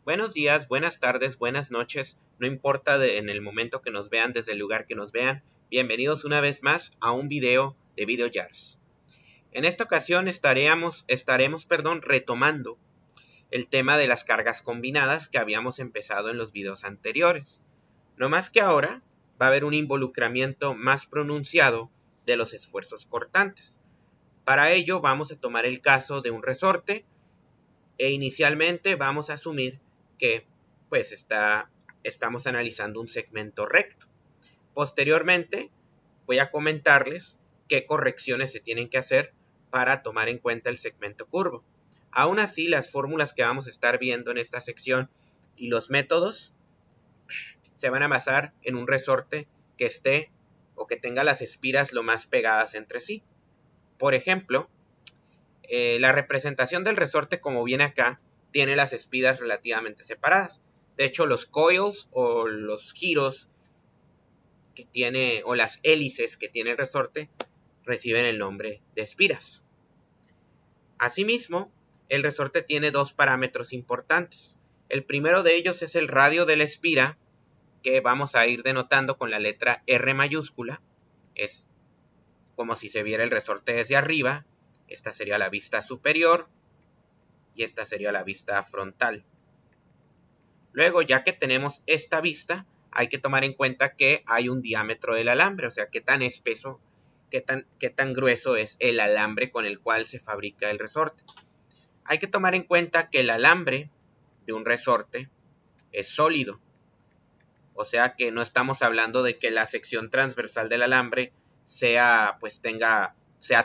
Buenos días, buenas tardes, buenas noches, no importa en el momento que nos vean, desde el lugar que nos vean, bienvenidos una vez más a un video de VideoJars. En esta ocasión estaremos retomando el tema de las cargas combinadas que habíamos empezado en los videos anteriores. No más que ahora va a haber un involucramiento más pronunciado de los esfuerzos cortantes. Para ello vamos a tomar el caso de un resorte e inicialmente vamos a asumir que pues estamos analizando un segmento recto. Posteriormente voy a comentarles qué correcciones se tienen que hacer para tomar en cuenta el segmento curvo. Aún así, las fórmulas que vamos a estar viendo en esta sección y los métodos se van a basar en un resorte que esté o que tenga las espiras lo más pegadas entre sí. Por ejemplo, la representación del resorte, como viene acá, tiene las espiras relativamente separadas. De hecho, los coils o los giros que tiene, o las hélices que tiene el resorte, reciben el nombre de espiras. Asimismo, el resorte tiene dos parámetros importantes. El primero de ellos es el radio de la espira, que vamos a ir denotando con la letra R mayúscula. Es como si se viera el resorte desde arriba. Esta sería la vista superior y esta sería la vista frontal. Luego, ya que tenemos esta vista, hay que tomar en cuenta que hay un diámetro del alambre, o sea, qué tan espeso, qué tan grueso es el alambre con el cual se fabrica el resorte. Hay que tomar en cuenta que el alambre de un resorte es sólido, o sea que no estamos hablando de que la sección transversal del alambre sea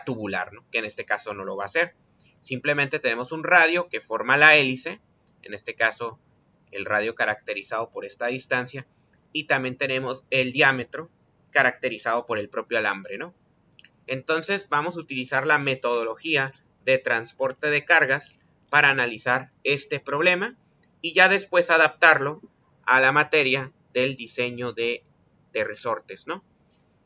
tubular, ¿no? Que en este caso no lo va a ser. Simplemente tenemos un radio que forma la hélice, en este caso el radio caracterizado por esta distancia, y también tenemos el diámetro caracterizado por el propio alambre, ¿no? Entonces vamos a utilizar la metodología de transporte de cargas para analizar este problema y ya después adaptarlo a la materia del diseño de resortes, ¿no?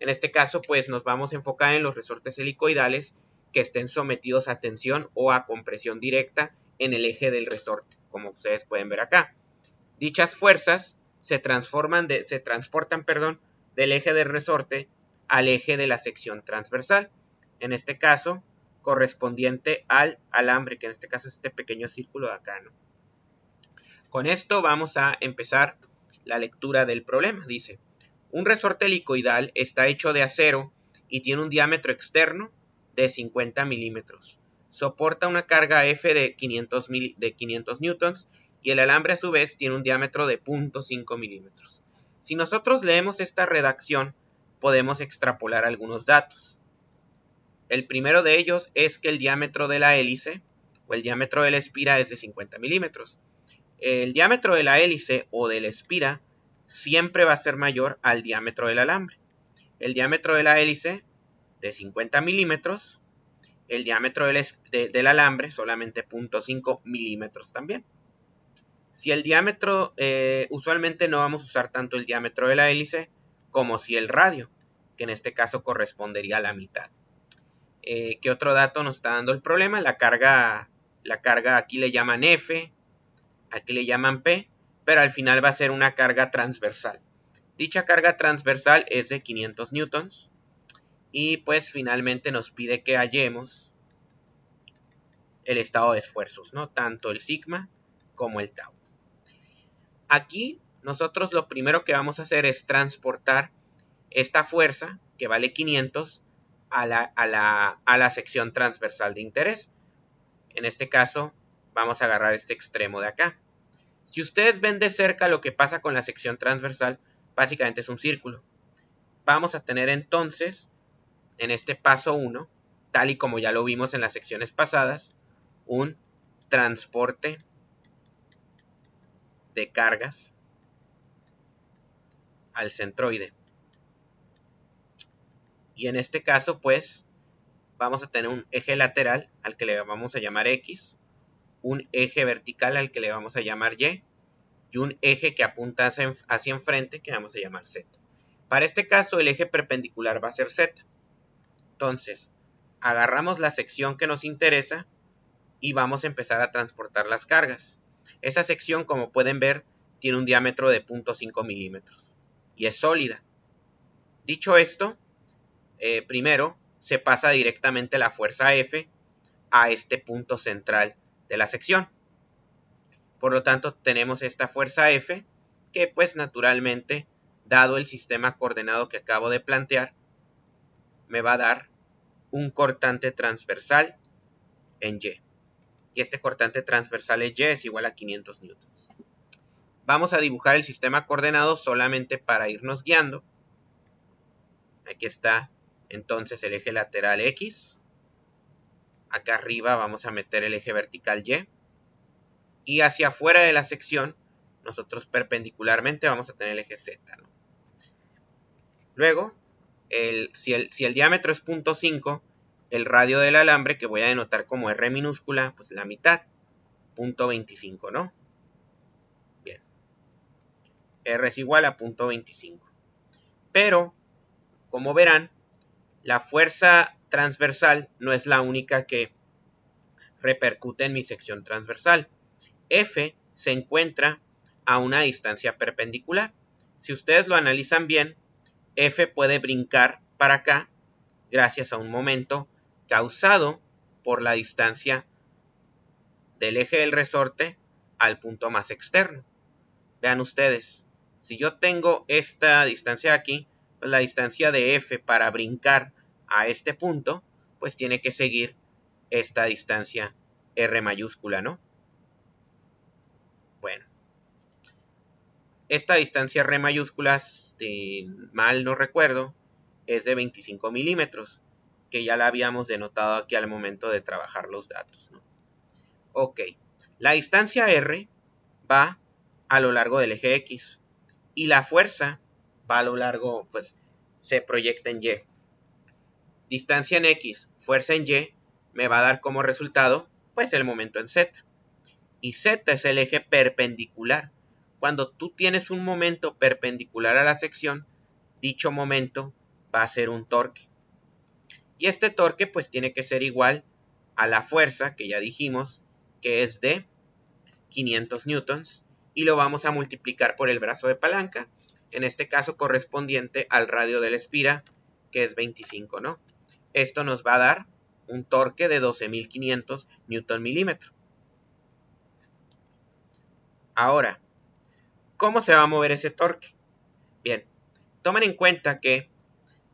En este caso, pues nos vamos a enfocar en los resortes helicoidales que estén sometidos a tensión o a compresión directa en el eje del resorte, como ustedes pueden ver acá. Dichas fuerzas se transportan del eje del resorte al eje de la sección transversal, en este caso correspondiente al alambre, que en este caso es este pequeño círculo de acá, ¿no? Con esto vamos a empezar la lectura del problema. Dice, un resorte helicoidal está hecho de acero y tiene un diámetro externo de 50 milímetros. Soporta una carga F de 500 newtons y el alambre a su vez tiene un diámetro de 0.5 milímetros. Si nosotros leemos esta redacción, podemos extrapolar algunos datos. El primero de ellos es que el diámetro de la hélice o el diámetro de la espira es de 50 milímetros. El diámetro de la hélice o de la espira siempre va a ser mayor al diámetro del alambre. El diámetro de la hélice de 50 milímetros, el diámetro del alambre solamente 0.5 milímetros también. Si el diámetro, usualmente no vamos a usar tanto el diámetro de la hélice como si el radio, que en este caso correspondería a la mitad. ¿Qué otro dato nos está dando el problema? La carga aquí le llaman F, aquí le llaman P, pero al final va a ser una carga transversal. Dicha carga transversal es de 500 newtons y pues finalmente nos pide que hallemos el estado de esfuerzos, ¿no? Tanto el sigma como el tau. Aquí nosotros lo primero que vamos a hacer es transportar esta fuerza que vale 500 a la sección transversal de interés. En este caso vamos a agarrar este extremo de acá. Si ustedes ven de cerca lo que pasa con la sección transversal, básicamente es un círculo. Vamos a tener entonces, en este paso 1, tal y como ya lo vimos en las secciones pasadas, un transporte de cargas al centroide. Y en este caso, pues, vamos a tener un eje lateral al que le vamos a llamar X, un eje vertical al que le vamos a llamar Y, y un eje que apunta hacia enfrente que vamos a llamar Z. Para este caso, el eje perpendicular va a ser Z. Entonces, agarramos la sección que nos interesa y vamos a empezar a transportar las cargas. Esa sección, como pueden ver, tiene un diámetro de 0.5 milímetros y es sólida. Dicho esto, primero se pasa directamente la fuerza F a este punto central de la sección. Por lo tanto, tenemos esta fuerza F que, pues naturalmente, dado el sistema coordenado que acabo de plantear, me va a dar un cortante transversal en Y. Y este cortante transversal en Y es igual a 500 newtons. Vamos a dibujar el sistema coordenado solamente para irnos guiando. Aquí está entonces el eje lateral X. Acá arriba vamos a meter el eje vertical Y. Y hacia afuera de la sección, nosotros perpendicularmente vamos a tener el eje Z, ¿no? Luego, si el diámetro es 0.5, el radio del alambre, que voy a denotar como R minúscula, pues la mitad, 0.25, ¿no? Bien. R es igual a 0.25. Pero, como verán, la fuerza transversal no es la única que repercute en mi sección transversal. F se encuentra a una distancia perpendicular. Si ustedes lo analizan bien, F puede brincar para acá gracias a un momento causado por la distancia del eje del resorte al punto más externo. Vean ustedes, si yo tengo esta distancia aquí, pues la distancia de F para brincar a este punto, pues tiene que seguir esta distancia R mayúscula, ¿no? Bueno, esta distancia R mayúscula, si mal no recuerdo, es de 25 milímetros, que ya la habíamos denotado aquí al momento de trabajar los datos, ¿no? Ok, la distancia R va a lo largo del eje X y la fuerza va a lo largo, pues se proyecta en Y. Distancia en X, fuerza en Y, me va a dar como resultado, pues el momento en Z. Y Z es el eje perpendicular. Cuando tú tienes un momento perpendicular a la sección, dicho momento va a ser un torque. Y este torque pues tiene que ser igual a la fuerza que ya dijimos, que es de 500 newtons, y lo vamos a multiplicar por el brazo de palanca, en este caso correspondiente al radio de la espira, que es 25, ¿no? Esto nos va a dar un torque de 12.500 newton milímetro. Ahora, ¿cómo se va a mover ese torque? Bien, tomen en cuenta que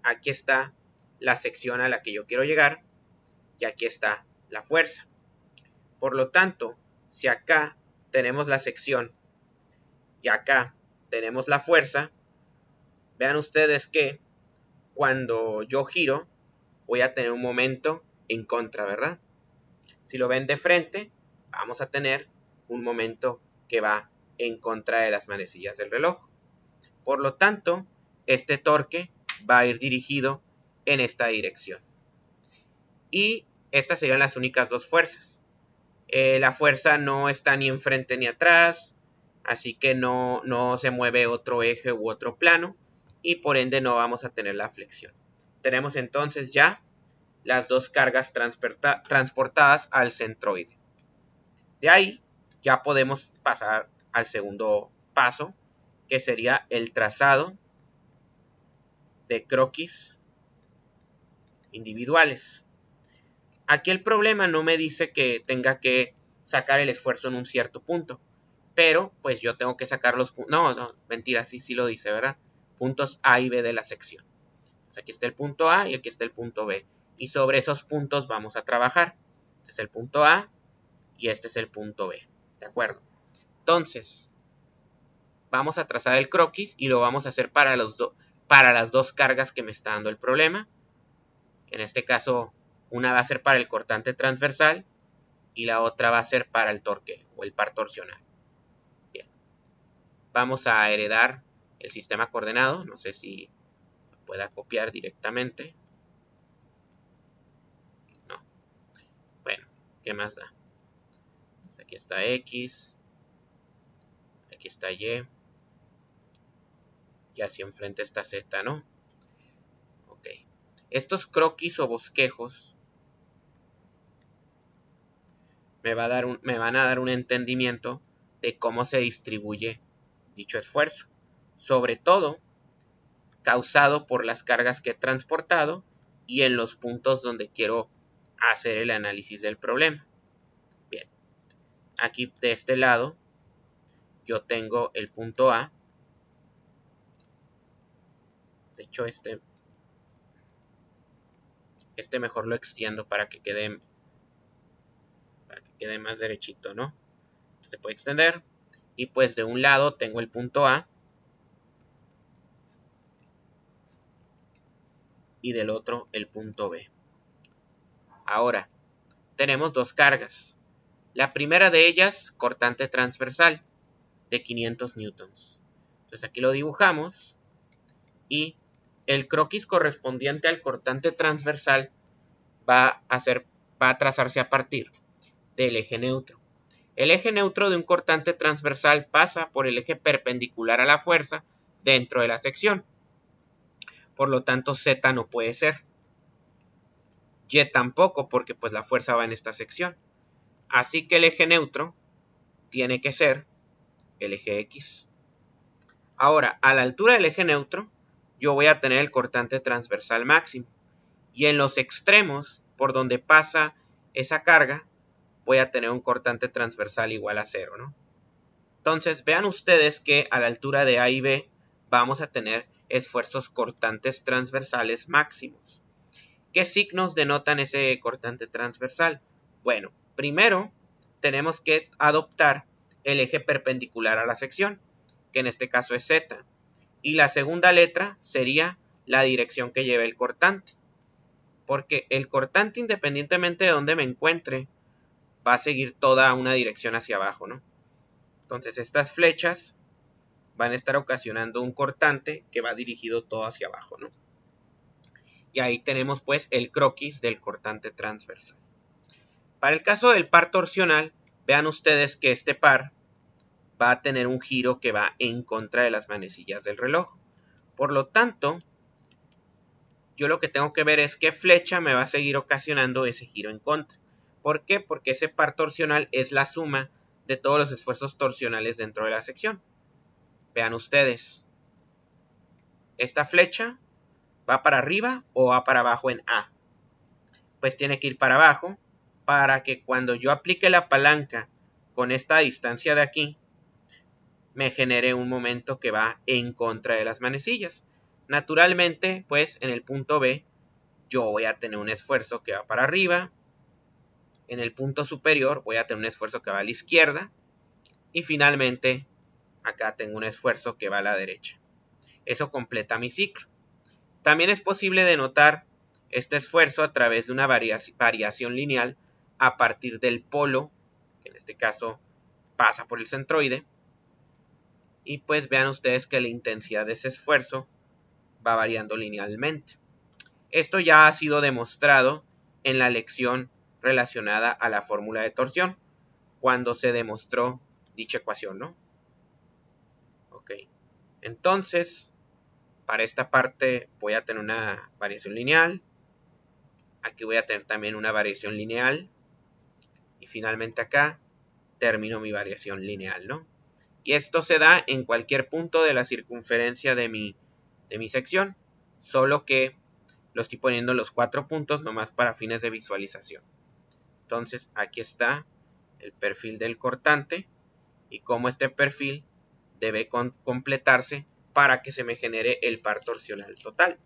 aquí está la sección a la que yo quiero llegar y aquí está la fuerza. Por lo tanto, si acá tenemos la sección y acá tenemos la fuerza, vean ustedes que cuando yo giro voy a tener un momento en contra, ¿verdad? Si lo ven de frente, vamos a tener un momento que va en contra de las manecillas del reloj. Por lo tanto, este torque va a ir dirigido en esta dirección. Y estas serían las únicas dos fuerzas. La fuerza no está ni enfrente ni atrás, así que no se mueve otro eje u otro plano y por ende no vamos a tener la flexión. Tenemos entonces ya las dos cargas transportadas al centroide. De ahí ya podemos pasar al segundo paso, que sería el trazado de croquis individuales. Aquí el problema no me dice que tenga que sacar el esfuerzo en un cierto punto, pero pues yo tengo que sacar los puntos. No, mentira, sí lo dice, ¿verdad? Puntos A y B de la sección. Pues aquí está el punto A y aquí está el punto B. Y sobre esos puntos vamos a trabajar. Este es el punto A y este es el punto B. ¿De acuerdo? Entonces, vamos a trazar el croquis y lo vamos a hacer para las dos cargas que me está dando el problema. En este caso, una va a ser para el cortante transversal y la otra va a ser para el torque o el par torsional. Bien. Vamos a heredar el sistema coordenado. No sé si se pueda copiar directamente. No. Bueno, ¿qué más da? Entonces aquí está X. Aquí está Y. Y hacia enfrente está Z, ¿no? Ok. Estos croquis o bosquejos me van a dar un entendimiento de cómo se distribuye dicho esfuerzo, sobre todo causado por las cargas que he transportado y en los puntos donde quiero hacer el análisis del problema. Bien, aquí de este lado yo tengo el punto A. De hecho, este mejor lo extiendo para que quede más derechito, ¿no? Se puede extender. Y pues de un lado tengo el punto A y del otro el punto B. Ahora, tenemos dos cargas. La primera de ellas, cortante transversal, de 500 newtons. Entonces aquí lo dibujamos y el croquis correspondiente al cortante transversal va a trazarse a partir del eje neutro. El eje neutro de un cortante transversal pasa por el eje perpendicular a la fuerza dentro de la sección. Por lo tanto, Z no puede ser. Y tampoco, porque pues la fuerza va en esta sección. Así que el eje neutro tiene que ser el eje X. Ahora, a la altura del eje neutro, yo voy a tener el cortante transversal máximo. Y en los extremos, por donde pasa esa carga, voy a tener un cortante transversal igual a 0, ¿no? Entonces, vean ustedes que a la altura de A y B vamos a tener esfuerzos cortantes transversales máximos. ¿Qué signos denotan ese cortante transversal? Bueno, primero tenemos que adoptar el eje perpendicular a la sección, que en este caso es Z. Y la segunda letra sería la dirección que lleva el cortante. Porque el cortante, independientemente de donde me encuentre, va a seguir toda una dirección hacia abajo, ¿no? Entonces estas flechas van a estar ocasionando un cortante que va dirigido todo hacia abajo, ¿no? Y ahí tenemos pues el croquis del cortante transversal. Para el caso del par torsional, vean ustedes que este par va a tener un giro que va en contra de las manecillas del reloj. Por lo tanto, yo lo que tengo que ver es qué flecha me va a seguir ocasionando ese giro en contra. ¿Por qué? Porque ese par torsional es la suma de todos los esfuerzos torsionales dentro de la sección. Vean ustedes, esta flecha va para arriba o va para abajo en A. Pues tiene que ir para abajo para que cuando yo aplique la palanca con esta distancia de aquí, me genere un momento que va en contra de las manecillas. Naturalmente, pues en el punto B, yo voy a tener un esfuerzo que va para arriba. En el punto superior voy a tener un esfuerzo que va a la izquierda. Y finalmente, acá tengo un esfuerzo que va a la derecha. Eso completa mi ciclo. También es posible denotar este esfuerzo a través de una variación lineal a partir del polo, que en este caso pasa por el centroide. Y pues vean ustedes que la intensidad de ese esfuerzo va variando linealmente. Esto ya ha sido demostrado en la lección relacionada a la fórmula de torsión, cuando se demostró dicha ecuación, ¿no? Ok. Entonces, para esta parte voy a tener una variación lineal. Aquí voy a tener también una variación lineal. Y finalmente acá termino mi variación lineal, ¿no? Y esto se da en cualquier punto de la circunferencia de mi sección, solo que lo estoy poniendo en los 4 puntos nomás para fines de visualización. Entonces aquí está el perfil del cortante y cómo este perfil debe completarse para que se me genere el par torsional total.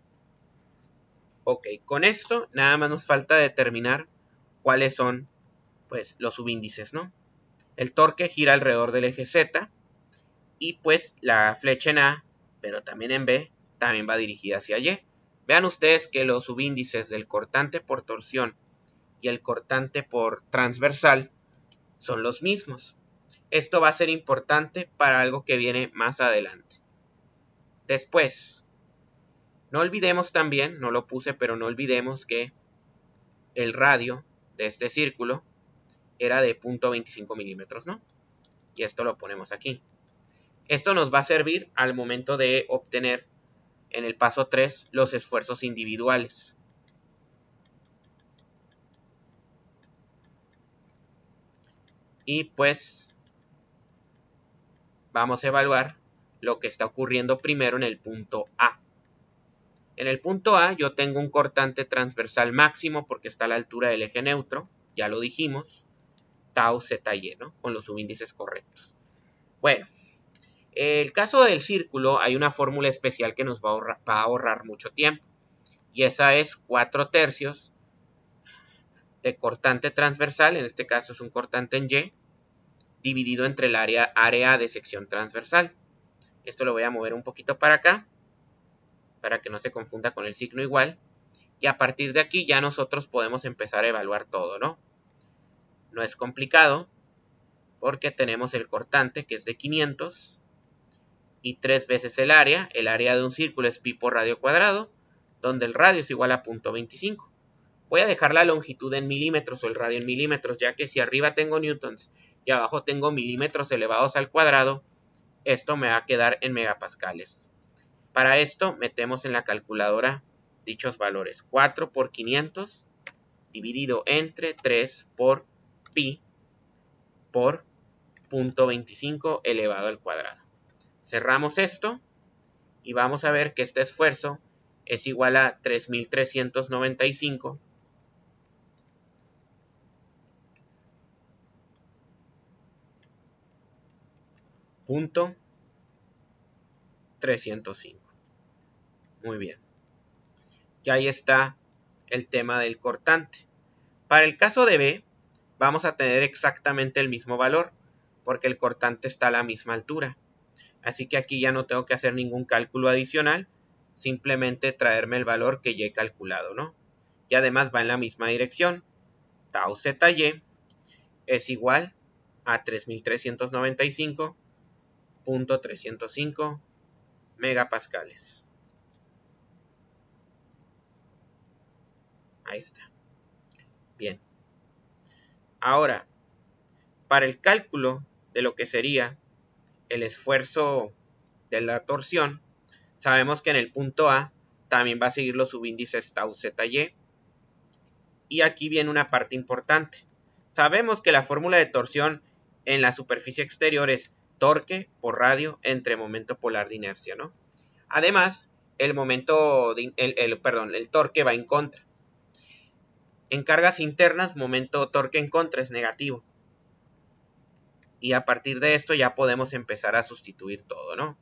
Ok, con esto nada más nos falta determinar cuáles son pues los subíndices, ¿no? El torque gira alrededor del eje Z y pues la flecha en A, pero también en B, también va dirigida hacia Y. Vean ustedes que los subíndices del cortante por torsión y el cortante por transversal son los mismos. Esto va a ser importante para algo que viene más adelante. Después, no olvidemos también, no lo puse, pero no olvidemos que el radio de este círculo era de 0.25 milímetros, ¿no? Y esto lo ponemos aquí. Esto nos va a servir al momento de obtener en el paso 3 los esfuerzos individuales. Y pues vamos a evaluar lo que está ocurriendo primero en el punto A. En el punto A yo tengo un cortante transversal máximo porque está a la altura del eje neutro, ya lo dijimos, tau ZY, ¿no? Con los subíndices correctos. Bueno, el caso del círculo hay una fórmula especial que nos va a ahorrar mucho tiempo, y esa es 4/3 de cortante transversal, en este caso es un cortante en Y, dividido entre el área de sección transversal. Esto lo voy a mover un poquito para acá, para que no se confunda con el signo igual. Y a partir de aquí ya nosotros podemos empezar a evaluar todo, ¿no? No es complicado, porque tenemos el cortante que es de 500 y 3 veces el área. El área de un círculo es pi por radio cuadrado, donde el radio es igual a 0.25. Voy a dejar la longitud en milímetros o el radio en milímetros, ya que si arriba tengo newtons y abajo tengo milímetros elevados al cuadrado, esto me va a quedar en megapascales. Para esto metemos en la calculadora dichos valores. 4 por 500 dividido entre 3 por pi por 0.25 elevado al cuadrado. Cerramos esto y vamos a ver que este esfuerzo es igual a 3.395 punto 305. Muy bien. Y ahí está el tema del cortante. Para el caso de B, vamos a tener exactamente el mismo valor, porque el cortante está a la misma altura. Así que aquí ya no tengo que hacer ningún cálculo adicional, simplemente traerme el valor que ya he calculado, ¿no? Y además va en la misma dirección. Tau ZY es igual a 3.395.305 megapascales. Ahí está. Bien. Ahora, para el cálculo de lo que sería el esfuerzo de la torsión, sabemos que en el punto A también va a seguir los subíndices tau ZY. Y aquí viene una parte importante. Sabemos que la fórmula de torsión en la superficie exterior es torque por radio entre momento polar de inercia, ¿no? Además, el torque va en contra. En cargas internas, momento torque en contra es negativo. Y a partir de esto ya podemos empezar a sustituir todo, ¿no?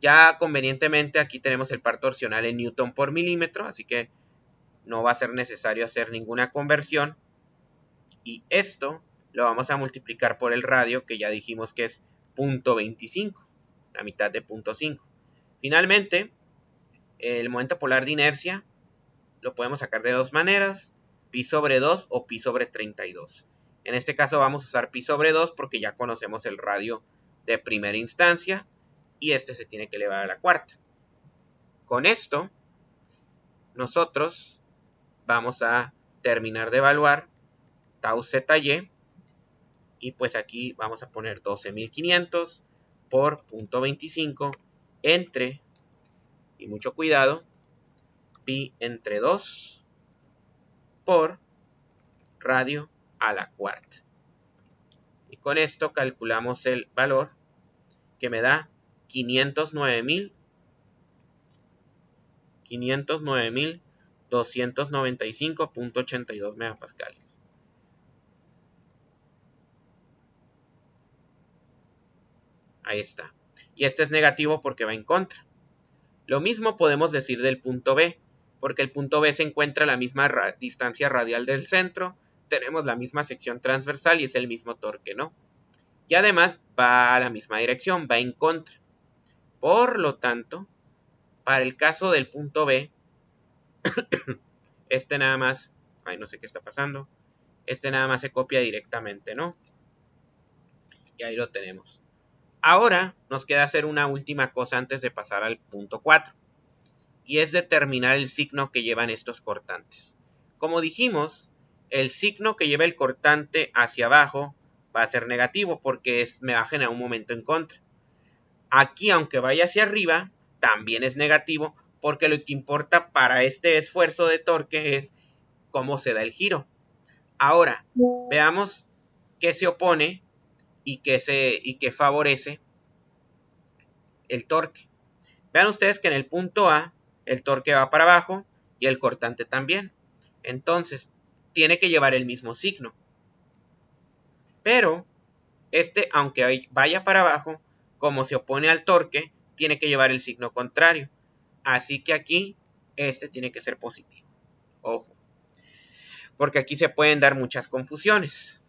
Ya convenientemente aquí tenemos el par torsional en newton por milímetro, así que no va a ser necesario hacer ninguna conversión. Y esto lo vamos a multiplicar por el radio, que ya dijimos que es 0.25, la mitad de 0.5. Finalmente, el momento polar de inercia lo podemos sacar de dos maneras, pi sobre 2 o pi sobre 32. En este caso vamos a usar pi sobre 2 porque ya conocemos el radio de primera instancia y este se tiene que elevar a la cuarta. Con esto, nosotros vamos a terminar de evaluar tau ZY y pues aquí vamos a poner 12.500 por 0.25 entre, y mucho cuidado, pi entre 2 por radio a la cuarta. Y con esto calculamos el valor que me da 509.295.82 megapascales. Ahí está. Y este es negativo porque va en contra. Lo mismo podemos decir del punto B, porque el punto B se encuentra a la misma distancia radial del centro, tenemos la misma sección transversal y es el mismo torque, ¿no? Y además va a la misma dirección, va en contra. Por lo tanto, para el caso del punto B, este nada más, no sé qué está pasando, este nada más se copia directamente, ¿no? Y ahí lo tenemos. Ahora nos queda hacer una última cosa antes de pasar al punto 4. Y es determinar el signo que llevan estos cortantes. Como dijimos, el signo que lleva el cortante hacia abajo va a ser negativo porque me va a generar un momento en contra. Aquí, aunque vaya hacia arriba, también es negativo porque lo que importa para este esfuerzo de torque es cómo se da el giro. Ahora, veamos qué se opone y qué favorece el torque. Vean ustedes que en el punto A el torque va para abajo y el cortante también. Entonces, tiene que llevar el mismo signo. Pero, aunque vaya para abajo, como se opone al torque, tiene que llevar el signo contrario. Así que aquí, tiene que ser positivo. Ojo. Porque aquí se pueden dar muchas confusiones.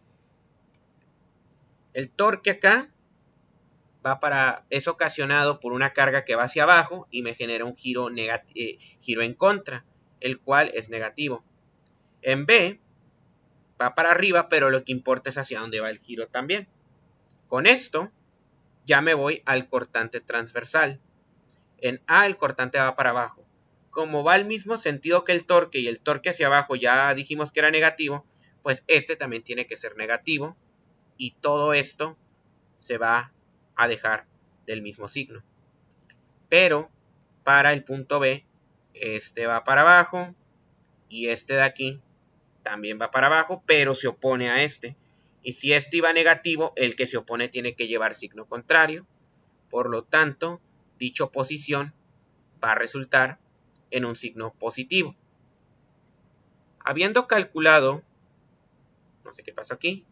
El torque acá es ocasionado por una carga que va hacia abajo y me genera un giro en contra, el cual es negativo. En B va para arriba, pero lo que importa es hacia dónde va el giro también. Con esto ya me voy al cortante transversal. En A el cortante va para abajo. Como va al mismo sentido que el torque y el torque hacia abajo ya dijimos que era negativo, pues también tiene que ser negativo y todo esto se va a dejar del mismo signo. Pero para el punto B, va para abajo y de aquí también va para abajo, pero se opone a Y si iba negativo, el que se opone tiene que llevar signo contrario. Por lo tanto, dicha oposición va a resultar en un signo positivo. Habiendo calculado, no sé qué pasó aquí,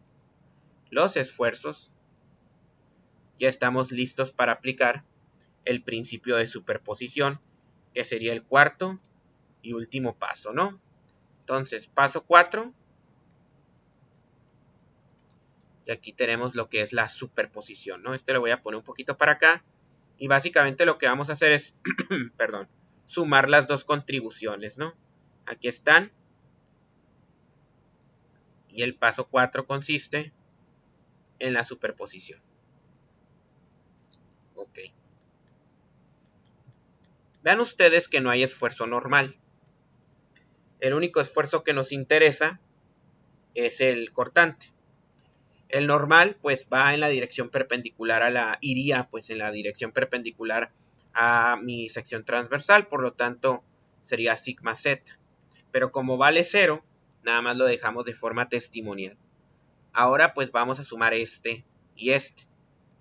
los esfuerzos, ya estamos listos para aplicar el principio de superposición, que sería el cuarto y último paso, ¿no? Entonces, paso 4. Y aquí tenemos lo que es la superposición, ¿no? Lo voy a poner un poquito para acá. Y básicamente lo que vamos a hacer es, perdón, sumar las dos contribuciones, ¿no? Aquí están. Y el paso 4 consiste en la superposición. Ok. Vean ustedes que no hay esfuerzo normal. El único esfuerzo que nos interesa es el cortante. El normal pues va en la dirección perpendicular iría pues en la dirección perpendicular a mi sección transversal, por lo tanto sería sigma z. Pero como vale 0, nada más lo dejamos de forma testimonial. Ahora pues vamos a sumar y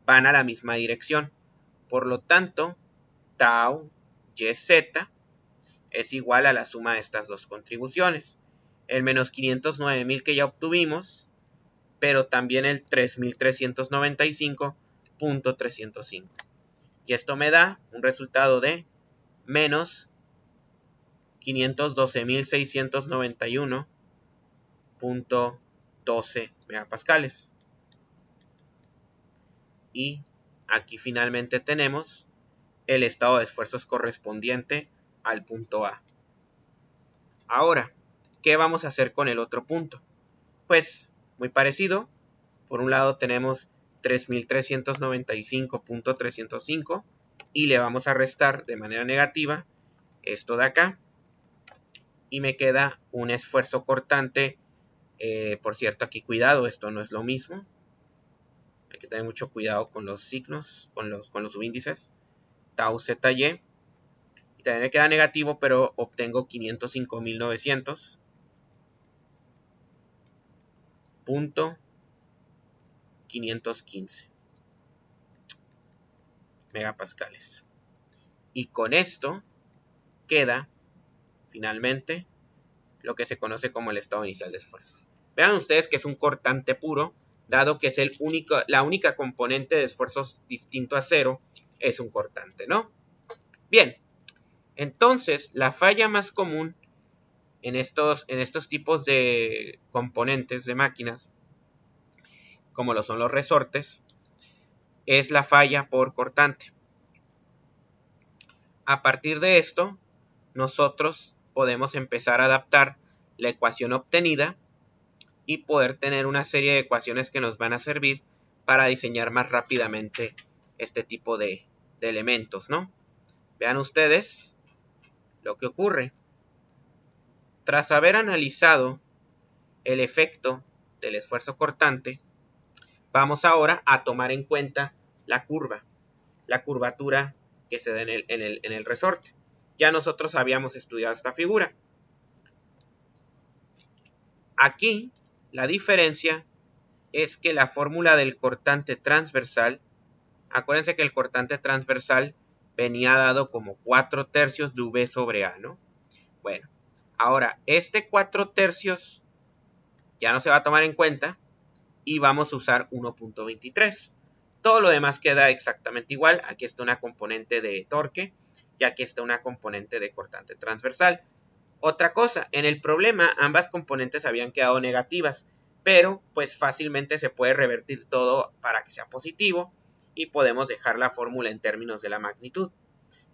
van a la misma dirección. Por lo tanto, tau yz es igual a la suma de estas dos contribuciones. El menos 509.000 que ya obtuvimos, pero también el 3.395.305. Y esto me da un resultado de menos 512.691.12 megapascales. Y aquí finalmente tenemos el estado de esfuerzos correspondiente al punto A. Ahora, ¿qué vamos a hacer con el otro punto? Pues muy parecido. Por un lado tenemos 3.395.305 y le vamos a restar de manera negativa esto de acá. Y me queda un esfuerzo cortante. Por cierto, aquí cuidado, esto no es lo mismo. Hay que tener mucho cuidado con los signos, con los subíndices. Tau ZY. Y también me queda negativo, pero obtengo 505.900.515 megapascales. Y con esto queda finalmente lo que se conoce como el estado inicial de esfuerzos. Vean ustedes que es un cortante puro, dado que es la única componente de esfuerzos distinto a 0 es un cortante, ¿no? Bien, entonces la falla más común en estos tipos de componentes de máquinas, como lo son los resortes, es la falla por cortante. A partir de esto, nosotros podemos empezar a adaptar la ecuación obtenida y poder tener una serie de ecuaciones que nos van a servir para diseñar más rápidamente este tipo de elementos, ¿no? Vean ustedes lo que ocurre. Tras haber analizado el efecto del esfuerzo cortante, vamos ahora a tomar en cuenta la curvatura que se da en el resorte. Ya nosotros habíamos estudiado esta figura. Aquí la diferencia es que la fórmula del cortante transversal, Acuérdense que el cortante transversal venía dado como 4/3 de V sobre A, ¿no? Bueno, ahora este 4/3 ya no se va a tomar en cuenta y vamos a usar 1.23. Todo lo demás queda exactamente igual. Aquí está una componente de torque y aquí está una componente de cortante transversal. Otra cosa, en el problema ambas componentes habían quedado negativas, pero pues fácilmente se puede revertir todo para que sea positivo y podemos dejar la fórmula en términos de la magnitud.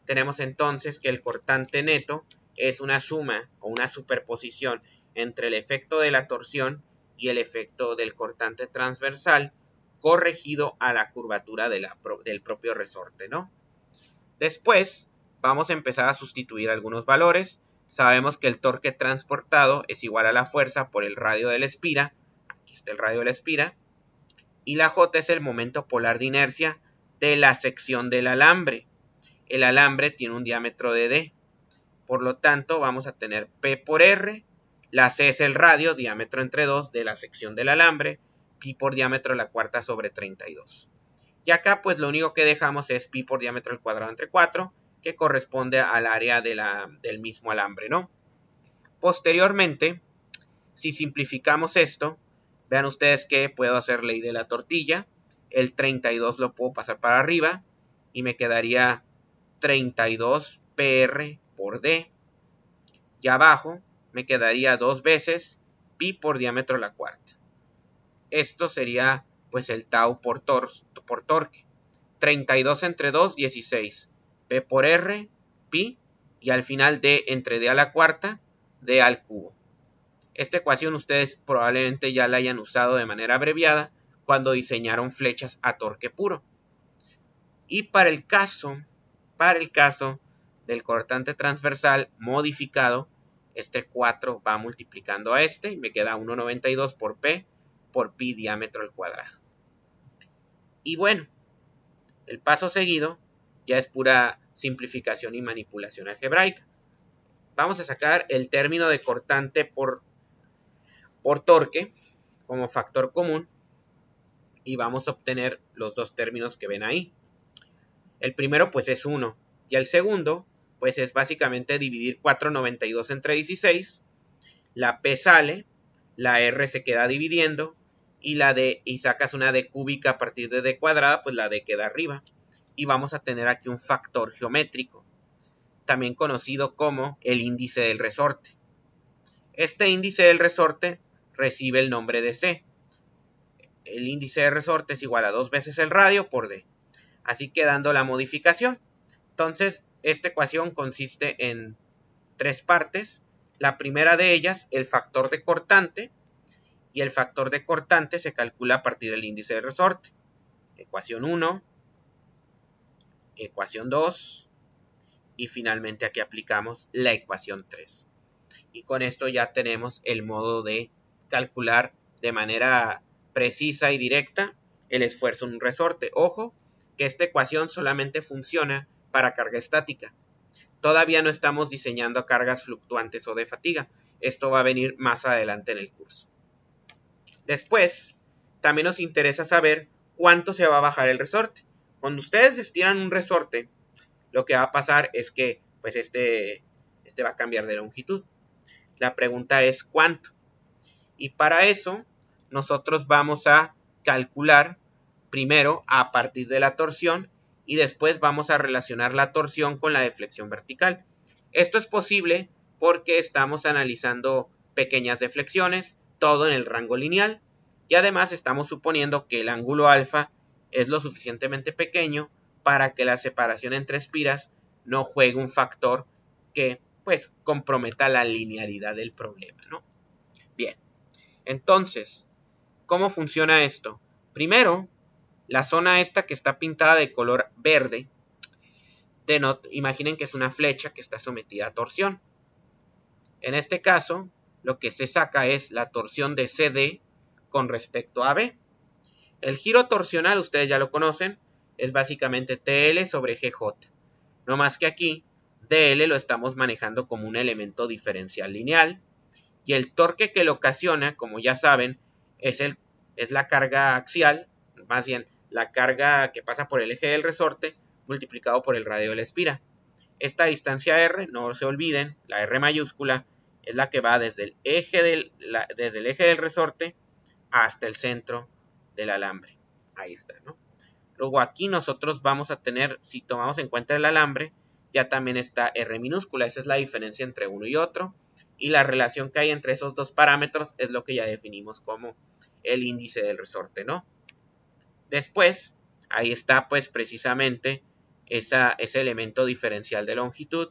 Tenemos entonces que el cortante neto es una suma o una superposición entre el efecto de la torsión y el efecto del cortante transversal corregido a la curvatura del propio resorte, ¿no? Después vamos a empezar a sustituir algunos valores. Sabemos que el torque transportado es igual a la fuerza por el radio de la espira. Aquí está el radio de la espira. Y la J es el momento polar de inercia de la sección del alambre. El alambre tiene un diámetro de D. Por lo tanto, vamos a tener P por R. La C es el radio, diámetro entre 2 de la sección del alambre. Pi por diámetro la cuarta sobre 32. Y acá pues lo único que dejamos es pi por diámetro al cuadrado entre 4, que corresponde al área del mismo alambre, ¿no? Posteriormente, si simplificamos esto, vean ustedes que puedo hacer ley de la tortilla. El 32 lo puedo pasar para arriba y me quedaría 32 PR por D. Y abajo me quedaría 2 veces pi por diámetro a la cuarta. Esto sería pues el tau por torque. 32 entre 2, 16. P por R, pi. Y al final D entre D a la cuarta, D al cubo. Esta ecuación ustedes probablemente ya la hayan usado de manera abreviada cuando diseñaron flechas a torque puro. Y para el caso del cortante transversal modificado, este 4 va multiplicando a este y me queda 1,92 por P por pi diámetro al cuadrado. Y bueno, el paso seguido ya es pura simplificación y manipulación algebraica. Vamos a sacar el término de cortante por torque como factor común y vamos a obtener los dos términos que ven ahí. El primero pues es 1 y el segundo pues es básicamente dividir 4,92 entre 16. La P sale, la R se queda dividiendo y la D, y sacas una D cúbica a partir de D cuadrada, pues la D queda arriba. Y vamos a tener aquí un factor geométrico, también conocido como el índice del resorte. Este índice del resorte recibe el nombre de C. El índice de resorte es igual a 2 veces el radio por D. Así quedando la modificación. Entonces, esta ecuación consiste en 3 partes. La primera de ellas, el factor de cortante, y el factor de cortante se calcula a partir del índice de resorte. Ecuación 1, ecuación 2, y finalmente aquí aplicamos la ecuación 3. Y con esto ya tenemos el modo de calcular de manera precisa y directa el esfuerzo en un resorte. Ojo, que esta ecuación solamente funciona para carga estática. Todavía no estamos diseñando cargas fluctuantes o de fatiga. Esto va a venir más adelante en el curso. Después, también nos interesa saber cuánto se va a bajar el resorte. Cuando ustedes estiran un resorte, lo que va a pasar es que pues este va a cambiar de longitud. La pregunta es ¿cuánto? Y para eso, nosotros vamos a calcular primero a partir de la torsión y después vamos a relacionar la torsión con la deflexión vertical. Esto es posible porque estamos analizando pequeñas deflexiones, todo en el rango lineal, y además estamos suponiendo que el ángulo alfa es lo suficientemente pequeño para que la separación entre espiras no juegue un factor que pues comprometa la linealidad del problema, ¿no? Bien, entonces, ¿cómo funciona esto? Primero, la zona esta que está pintada de color verde, imaginen que es una flecha que está sometida a torsión. En este caso, lo que se saca es la torsión de CD con respecto a B. El giro torsional, ustedes ya lo conocen, es básicamente TL sobre GJ. No más que aquí, DL lo estamos manejando como un elemento diferencial lineal. Y el torque que lo ocasiona, como ya saben, es la carga axial, más bien la carga que pasa por el eje del resorte multiplicado por el radio de la espira. Esta distancia R, no se olviden, la R mayúscula es la que va desde el eje del resorte hasta el centro del alambre. Ahí está, ¿no? Luego aquí nosotros vamos a tener, si tomamos en cuenta el alambre, ya también está R minúscula. Esa es la diferencia entre uno y otro. Y la relación que hay entre esos dos parámetros es lo que ya definimos como el índice del resorte, ¿no? Después, ahí está pues precisamente ese elemento diferencial de longitud.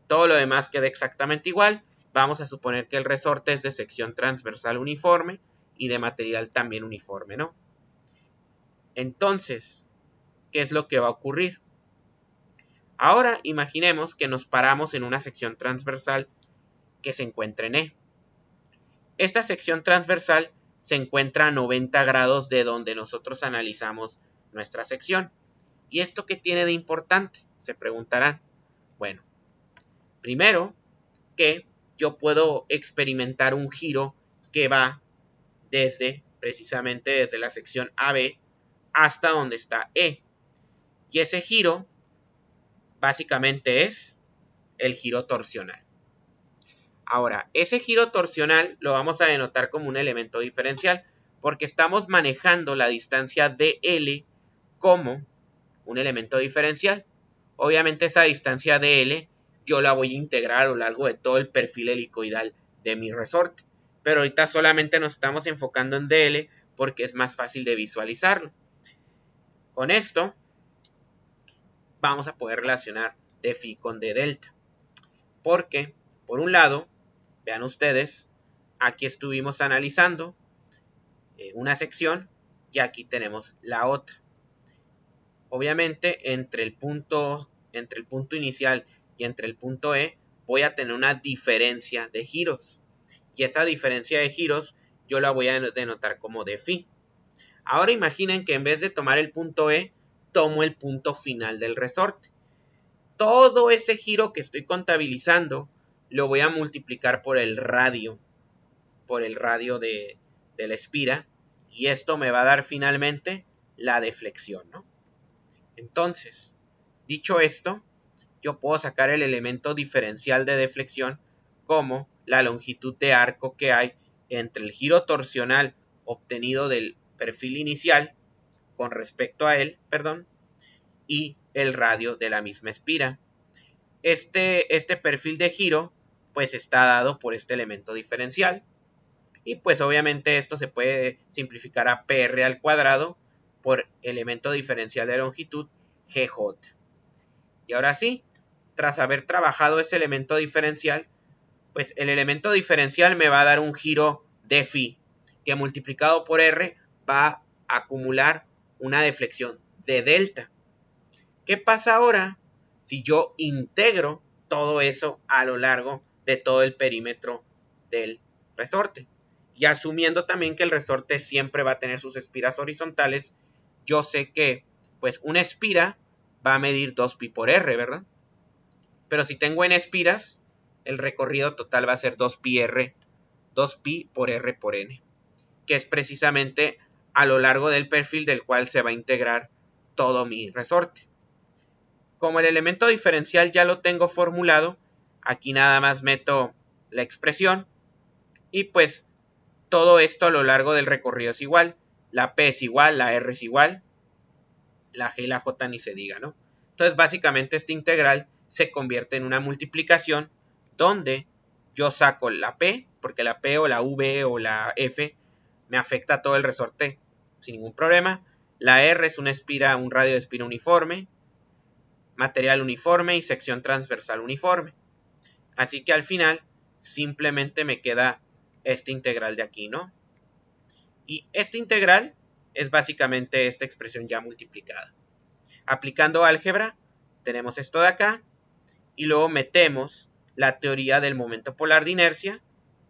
Todo lo demás queda exactamente igual. Vamos a suponer que el resorte es de sección transversal uniforme y de material también uniforme, ¿no? Entonces, ¿qué es lo que va a ocurrir? Ahora imaginemos que nos paramos en una sección transversal que se encuentra en E. Esta sección transversal se encuentra a 90 grados de donde nosotros analizamos nuestra sección. ¿Y esto qué tiene de importante? Se preguntarán. Bueno, primero que yo puedo experimentar un giro que va precisamente desde la sección AB hasta donde está E. Y ese giro básicamente es el giro torsional. Ahora, ese giro torsional lo vamos a denotar como un elemento diferencial porque estamos manejando la distancia dl como un elemento diferencial. Obviamente esa distancia dl yo la voy a integrar a lo largo de todo el perfil helicoidal de mi resorte. Pero ahorita solamente nos estamos enfocando en dl porque es más fácil de visualizarlo. Con esto vamos a poder relacionar dφ con d delta. Porque, por un lado, vean ustedes, aquí estuvimos analizando una sección y aquí tenemos la otra. Obviamente, entre el punto inicial y entre el punto E, voy a tener una diferencia de giros. Y esa diferencia de giros yo la voy a denotar como dφ. Ahora imaginen que en vez de tomar el punto E, tomo el punto final del resorte. Todo ese giro que estoy contabilizando lo voy a multiplicar por el radio de la espira, y esto me va a dar finalmente la deflexión, ¿no? Entonces, dicho esto, yo puedo sacar el elemento diferencial de deflexión como la longitud de arco que hay entre el giro torsional obtenido del perfil inicial con respecto a él, y el radio de la misma espira. Este perfil de giro pues está dado por este elemento diferencial, y pues obviamente esto se puede simplificar a PR al cuadrado por elemento diferencial de longitud GJ. Y ahora sí, tras haber trabajado ese elemento diferencial, pues el elemento diferencial me va a dar un giro dφ, que multiplicado por R va a acumular una deflexión de delta. ¿Qué pasa ahora si yo integro todo eso a lo largo de todo el perímetro del resorte? Y asumiendo también que el resorte siempre va a tener sus espiras horizontales, yo sé que pues una espira va a medir 2pi por r, ¿verdad? Pero si tengo n espiras, el recorrido total va a ser 2pi por r por n, que es precisamente a lo largo del perfil del cual se va a integrar todo mi resorte. Como el elemento diferencial ya lo tengo formulado, aquí nada más meto la expresión y pues todo esto a lo largo del recorrido es igual. La P es igual, la R es igual, la G y la J ni se diga, ¿no? Entonces básicamente esta integral se convierte en una multiplicación donde yo saco la P, porque la P o la V o la F me afecta a todo el resorte sin ningún problema. La R es un radio de espira uniforme, material uniforme y sección transversal uniforme. Así que al final simplemente me queda esta integral de aquí, ¿no? Y esta integral es básicamente esta expresión ya multiplicada. Aplicando álgebra, tenemos esto de acá y luego metemos la teoría del momento polar de inercia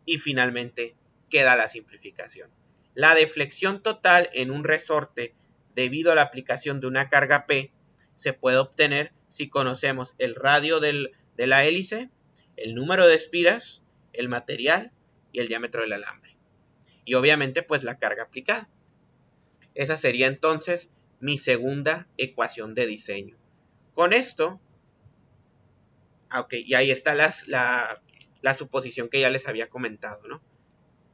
y finalmente queda la simplificación. La deflexión total en un resorte debido a la aplicación de una carga P se puede obtener si conocemos el radio de la hélice, el número de espiras, el material y el diámetro del alambre. Y obviamente pues la carga aplicada. Esa sería entonces mi segunda ecuación de diseño. Con esto, y ahí está la suposición que ya les había comentado, ¿no?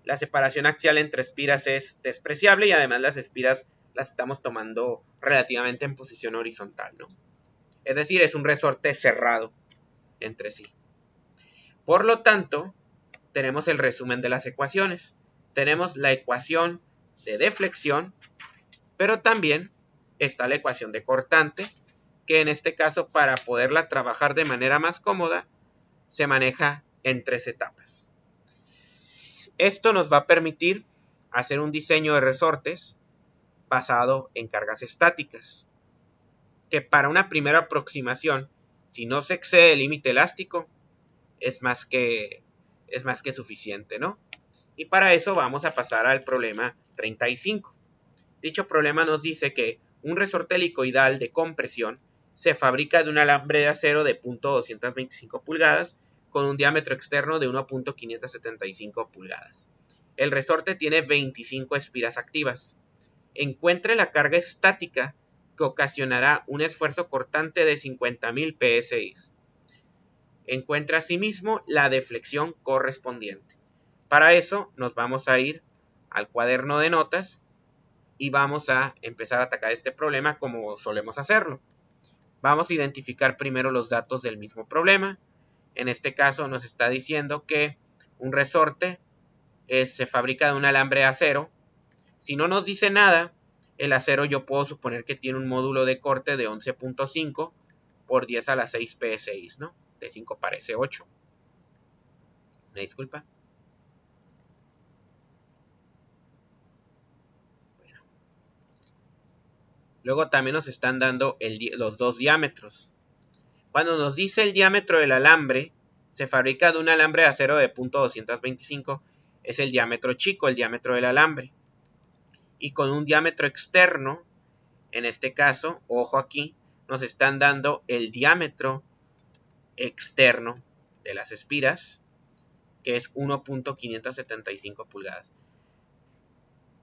La separación axial entre espiras es despreciable y además las espiras las estamos tomando relativamente en posición horizontal, ¿no? Es decir, es un resorte cerrado entre sí. Por lo tanto, tenemos el resumen de las ecuaciones. Tenemos la ecuación de deflexión, pero también está la ecuación de cortante, que en este caso, para poderla trabajar de manera más cómoda, se maneja en 3 etapas. Esto nos va a permitir hacer un diseño de resortes basado en cargas estáticas, que para una primera aproximación, si no se excede el límite elástico, es más que suficiente, ¿no? Y para eso vamos a pasar al problema 35. Dicho problema nos dice que un resorte helicoidal de compresión se fabrica de un alambre de acero de .225 pulgadas con un diámetro externo de 1.575 pulgadas. El resorte tiene 25 espiras activas. Encuentre la carga estática que ocasionará un esfuerzo cortante de 50.000 psi. Encuentre asimismo la deflexión correspondiente. Para eso nos vamos a ir al cuaderno de notas y vamos a empezar a atacar este problema como solemos hacerlo. Vamos a identificar primero los datos del mismo problema. En este caso nos está diciendo que un resorte se fabrica de un alambre de acero. Si no nos dice nada, el acero yo puedo suponer que tiene un módulo de corte de 11.5 por 10 a la 6 psi, ¿no? De 5 parece 8. ¿Me disculpa? Bueno. Luego también nos están dando los dos diámetros. Cuando nos dice el diámetro del alambre, se fabrica de un alambre de acero de .225, es el diámetro chico, el diámetro del alambre. Y con un diámetro externo, en este caso, ojo aquí, nos están dando el diámetro externo de las espiras, que es 1.575 pulgadas.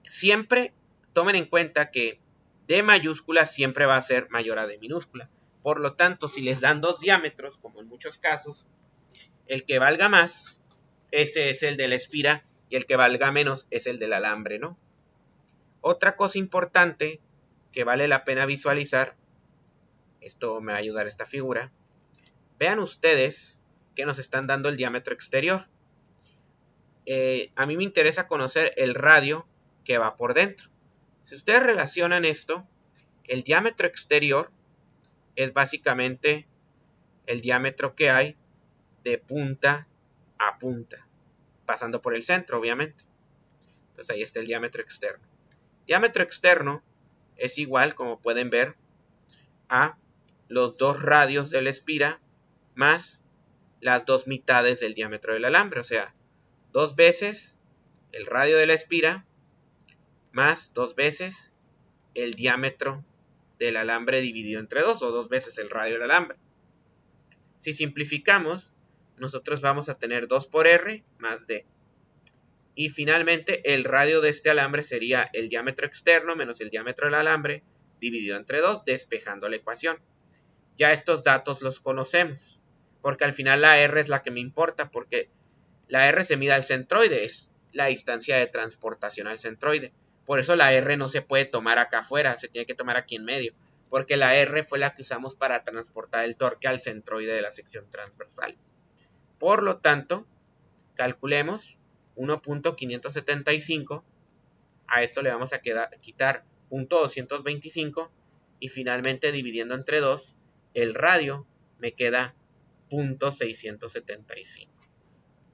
Siempre tomen en cuenta que D mayúscula siempre va a ser mayor a D minúscula. Por lo tanto, si les dan dos diámetros, como en muchos casos, el que valga más, ese es el de la espira, y el que valga menos es el del alambre, ¿no? Otra cosa importante que vale la pena visualizar, esto me va a ayudar esta figura, vean ustedes que nos están dando el diámetro exterior. A mí me interesa conocer el radio que va por dentro. Si ustedes relacionan esto, el diámetro exterior es básicamente el diámetro que hay de punta a punta, pasando por el centro, obviamente. Entonces ahí está el diámetro externo. Diámetro externo es igual, como pueden ver, a los dos radios de la espira más las dos mitades del diámetro del alambre. O sea, 2 veces el radio de la espira más 2 veces el diámetro del alambre dividido entre 2, o 2 veces el radio del alambre. Si simplificamos, nosotros vamos a tener 2 por R más D. Y finalmente el radio de este alambre sería el diámetro externo menos el diámetro del alambre dividido entre 2, despejando la ecuación. Ya estos datos los conocemos, porque al final la R es la que me importa, porque la R se mide al centroide, es la distancia de transportación al centroide. Por eso la R no se puede tomar acá afuera, se tiene que tomar aquí en medio, porque la R fue la que usamos para transportar el torque al centroide de la sección transversal. Por lo tanto, calculemos 1.575, a esto le vamos a quitar .225 y finalmente dividiendo entre 2, el radio me queda .675.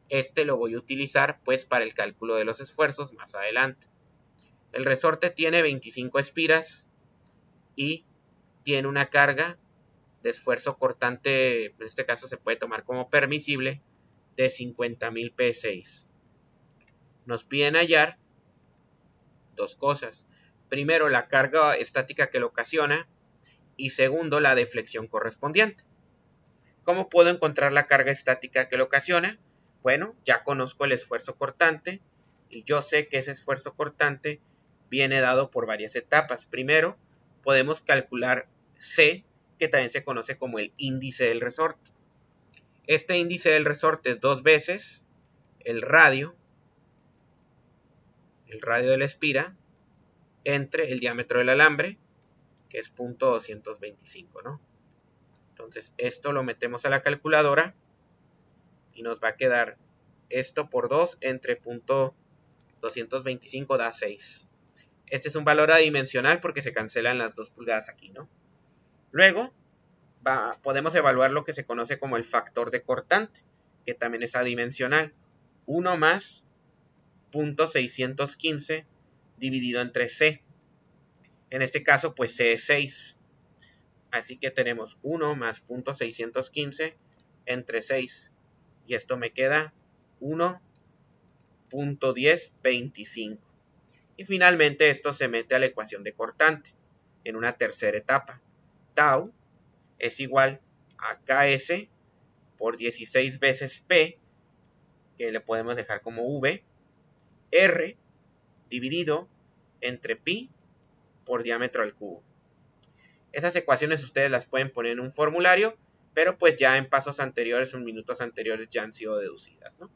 Este lo voy a utilizar pues para el cálculo de los esfuerzos más adelante. El resorte tiene 25 espiras y tiene una carga de esfuerzo cortante, en este caso se puede tomar como permisible, de 50.000 psi. Nos piden hallar dos cosas. Primero, la carga estática que lo ocasiona y segundo, la deflexión correspondiente. ¿Cómo puedo encontrar la carga estática que lo ocasiona? Bueno, ya conozco el esfuerzo cortante y yo sé que ese esfuerzo cortante viene dado por varias etapas. Primero, podemos calcular C, que también se conoce como el índice del resorte. Este índice del resorte es 2 veces el radio de la espira, entre el diámetro del alambre, que es .225, ¿no? Entonces esto lo metemos a la calculadora y nos va a quedar esto por 2 entre .225 da 6. Este es un valor adimensional porque se cancelan las 2 pulgadas aquí, ¿no? Luego podemos evaluar lo que se conoce como el factor de cortante, que también es adimensional. 1 más .615 dividido entre C. En este caso, pues C es 6. Así que tenemos 1 más .615 entre 6. Y esto me queda 1.1025. Y finalmente esto se mete a la ecuación de cortante en una tercera etapa. Tau es igual a KS por 16 veces P, que le podemos dejar como V, R dividido entre pi por diámetro al cubo. Esas ecuaciones ustedes las pueden poner en un formulario, pero pues ya en pasos anteriores o en minutos anteriores ya han sido deducidas, ¿no?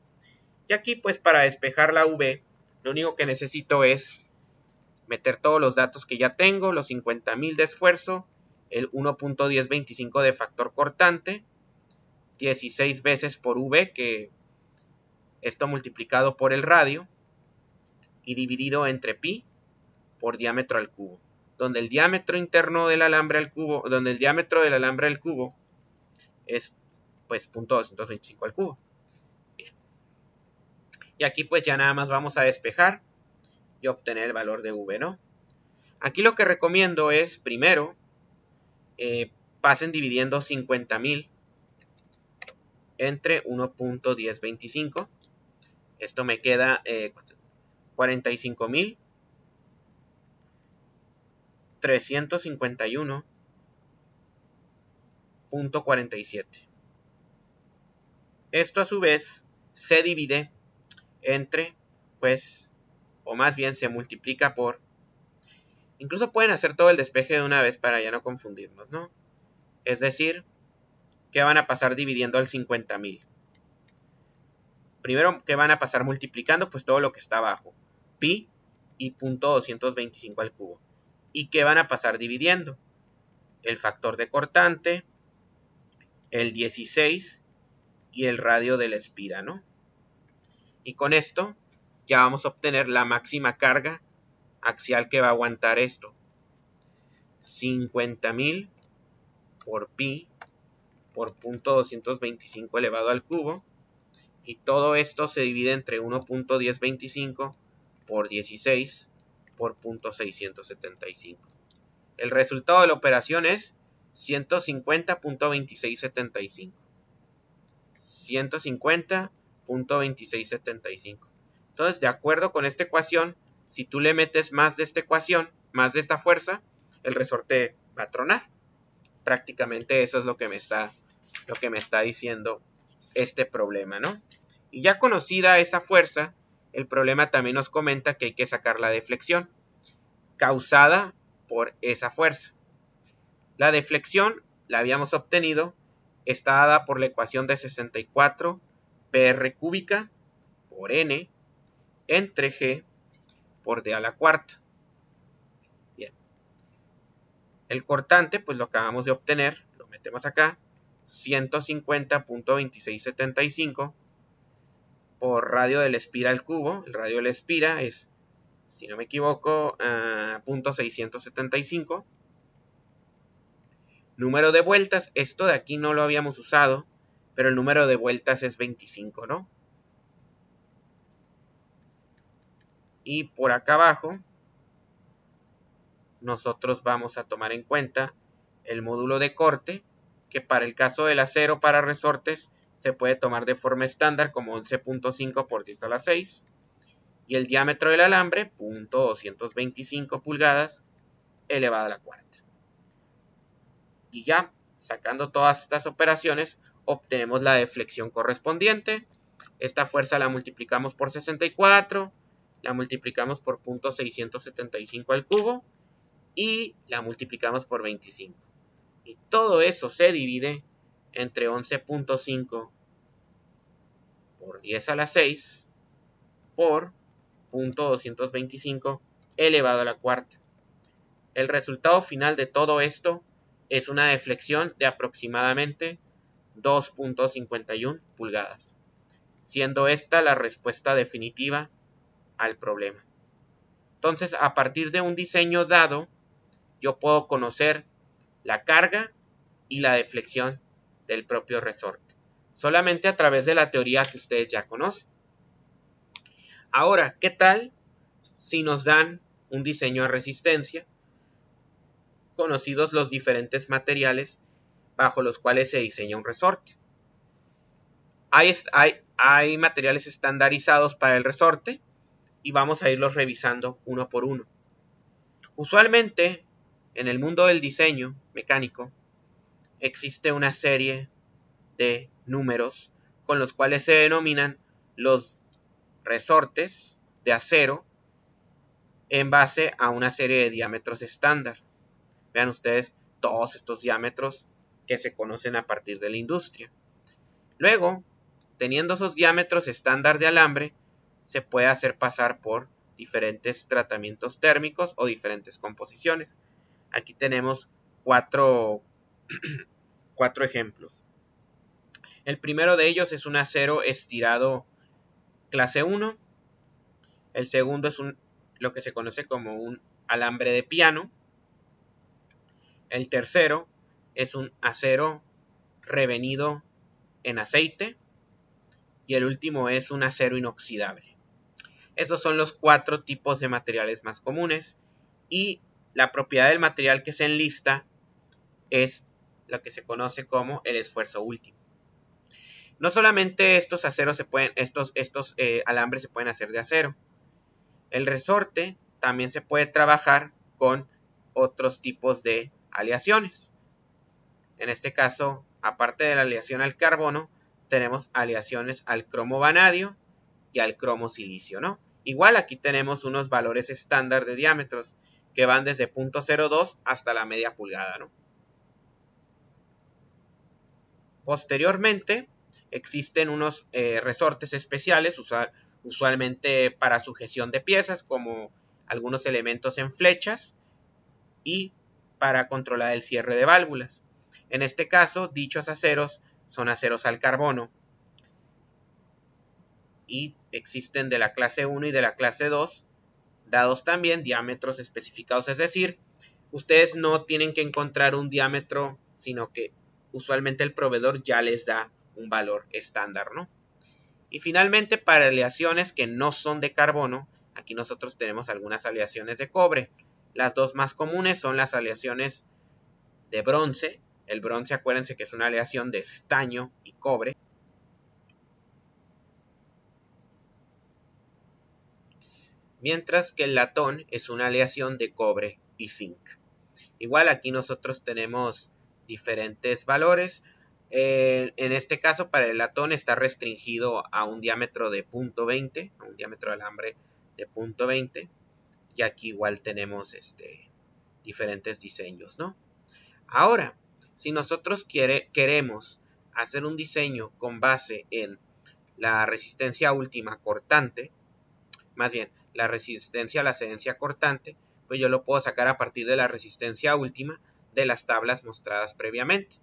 Y aquí pues para despejar la V, lo único que necesito es meter todos los datos que ya tengo, los 50.000 de esfuerzo, el 1.1025 de factor cortante, 16 veces por V, que esto multiplicado por el radio, y dividido entre pi por diámetro al cubo, donde el diámetro interno del alambre al cubo, donde el diámetro del alambre al cubo es pues .225 al cubo. Bien. Y aquí pues ya nada más vamos a despejar y obtener el valor de V, ¿no? Aquí lo que recomiendo es, primero, pasen dividiendo 50.000 entre 1.1025. Esto me queda 45.351.47. Esto a su vez se divide entre, pues, o más bien se multiplica por, incluso pueden hacer todo el despeje de una vez para ya no confundirnos, ¿no? Es decir, ¿qué van a pasar dividiendo al 50.000? Primero, ¿qué van a pasar multiplicando? Pues todo lo que está abajo, pi y .225 al cubo. ¿Y qué van a pasar dividiendo? El factor de cortante, el 16 y el radio de la espira, ¿no? Y con esto ya vamos a obtener la máxima carga axial que va a aguantar esto. 50.000 por pi por .225 elevado al cubo. Y todo esto se divide entre 1.1025 por 16 por .675. El resultado de la operación es 150.2675. 150.2675. Entonces, de acuerdo con esta ecuación, si tú le metes más de esta ecuación, más de esta fuerza, el resorte va a tronar. Prácticamente eso es lo que me está diciendo este problema, ¿no? Y ya conocida esa fuerza, el problema también nos comenta que hay que sacar la deflexión causada por esa fuerza. La deflexión la habíamos obtenido, está dada por la ecuación de 64 PR cúbica por N entre G por D a la cuarta. Bien. El cortante, pues lo acabamos de obtener, lo metemos acá, 150.2675 por radio de la espira al cubo. El radio de la espira es, si no me equivoco, .675. Número de vueltas, esto de aquí no lo habíamos usado, pero el número de vueltas es 25, ¿no? Y por acá abajo, nosotros vamos a tomar en cuenta el módulo de corte, que para el caso del acero para resortes se puede tomar de forma estándar como 11.5 por 10 a la 6. Y el diámetro del alambre, .225 pulgadas elevado a la cuarta. Y ya, sacando todas estas operaciones, obtenemos la deflexión correspondiente. Esta fuerza la multiplicamos por 64, la multiplicamos por .675 al cubo y la multiplicamos por 25. Y todo eso se divide entre 11.5 por 10 a la 6 por 0.225 elevado a la cuarta. El resultado final de todo esto es una deflexión de aproximadamente 2.51 pulgadas, siendo esta la respuesta definitiva al problema. Entonces, a partir de un diseño dado, yo puedo conocer la carga y la deflexión del propio resorte, solamente a través de la teoría que ustedes ya conocen. Ahora, ¿qué tal si nos dan un diseño a resistencia, conocidos los diferentes materiales bajo los cuales se diseña un resorte? Hay materiales estandarizados para el resorte y vamos a irlos revisando uno por uno. Usualmente, en el mundo del diseño mecánico, existe una serie de números con los cuales se denominan los resortes de acero en base a una serie de diámetros estándar. Vean ustedes todos estos diámetros que se conocen a partir de la industria. Luego, teniendo esos diámetros estándar de alambre, se puede hacer pasar por diferentes tratamientos térmicos o diferentes composiciones. Aquí tenemos cuatro ejemplos. El primero de ellos es un acero estirado clase 1. El segundo es lo que se conoce como un alambre de piano. El tercero es un acero revenido en aceite. Y el último es un acero inoxidable. Esos son los 4 tipos de materiales más comunes. Y la propiedad del material que se enlista es lo que se conoce como el esfuerzo último. No solamente estos aceros alambres se pueden hacer de acero. El resorte también se puede trabajar con otros tipos de aleaciones. En este caso, aparte de la aleación al carbono, tenemos aleaciones al cromo vanadio y al cromo silicio, ¿no? Igual aquí tenemos unos valores estándar de diámetros que van desde 0.02 hasta la media pulgada, ¿no? Posteriormente, existen unos resortes especiales, usualmente para sujeción de piezas, como algunos elementos en flechas y para controlar el cierre de válvulas. En este caso, dichos aceros son aceros al carbono y existen de la clase 1 y de la clase 2, dados también diámetros especificados, es decir, ustedes no tienen que encontrar un diámetro, sino que usualmente el proveedor ya les da un valor estándar, ¿no? Y finalmente, para aleaciones que no son de carbono, aquí nosotros tenemos algunas aleaciones de cobre. Las dos más comunes son las aleaciones de bronce. El bronce, acuérdense que es una aleación de estaño y cobre. Mientras que el latón es una aleación de cobre y zinc. Igual aquí nosotros tenemos diferentes valores. En este caso, para el latón está restringido a un diámetro de 0.20, a un diámetro de alambre de 0.20. Y aquí igual tenemos diferentes diseños, ¿no? Ahora, si nosotros queremos hacer un diseño con base en la resistencia última cortante, más bien la resistencia a la cedencia cortante, pues yo lo puedo sacar a partir de la resistencia última de las tablas mostradas previamente.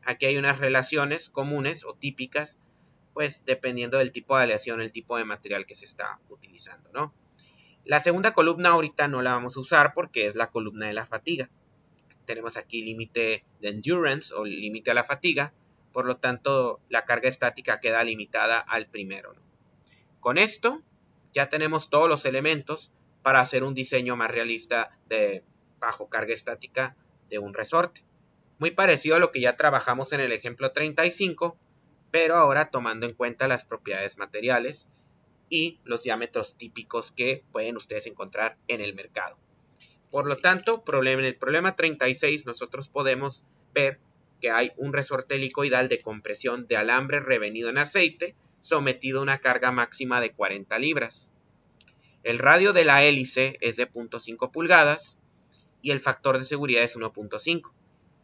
Aquí hay unas relaciones comunes o típicas, pues dependiendo del tipo de aleación, el tipo de material que se está utilizando, ¿no? La segunda columna ahorita no la vamos a usar porque es la columna de la fatiga. Tenemos aquí límite de endurance o límite a la fatiga, por lo tanto la carga estática queda limitada al primero, ¿no? Con esto ya tenemos todos los elementos para hacer un diseño más realista de bajo carga estática de un resorte. Muy parecido a lo que ya trabajamos en el ejemplo 35, pero ahora tomando en cuenta las propiedades materiales y los diámetros típicos que pueden ustedes encontrar en el mercado. Por lo tanto, en el problema 36 nosotros podemos ver que hay un resorte helicoidal de compresión de alambre revenido en aceite sometido a una carga máxima de 40 libras. El radio de la hélice es de 0.5 pulgadas y el factor de seguridad es 1.5.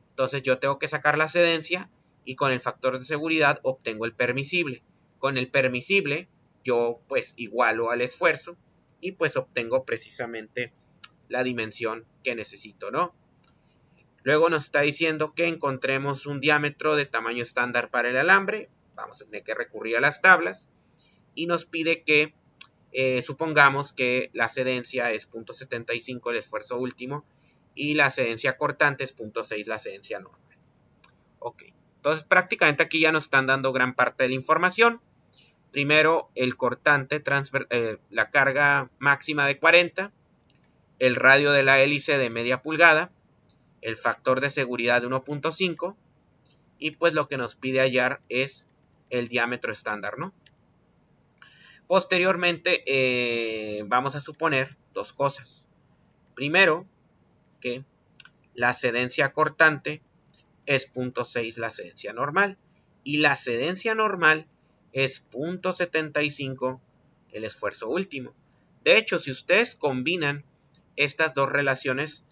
Entonces yo tengo que sacar la cedencia y con el factor de seguridad obtengo el permisible. Con el permisible yo pues igualo al esfuerzo y pues obtengo precisamente la dimensión que necesito, ¿no? Luego nos está diciendo que encontremos un diámetro de tamaño estándar para el alambre. Vamos a tener que recurrir a las tablas y nos pide que supongamos que la cedencia es 0.75 el esfuerzo último y la cedencia cortante es 0.6 la cedencia normal. Ok, entonces prácticamente aquí ya nos están dando gran parte de la información. Primero el cortante, la carga máxima de 40, el radio de la hélice de media pulgada, el factor de seguridad de 1.5 y pues lo que nos pide hallar es el diámetro estándar, ¿no? Posteriormente vamos a suponer dos cosas. Primero, que la cedencia cortante es 0.6 la cedencia normal y la cedencia normal es 0.75 el esfuerzo último. De hecho, si ustedes combinan estas dos relaciones,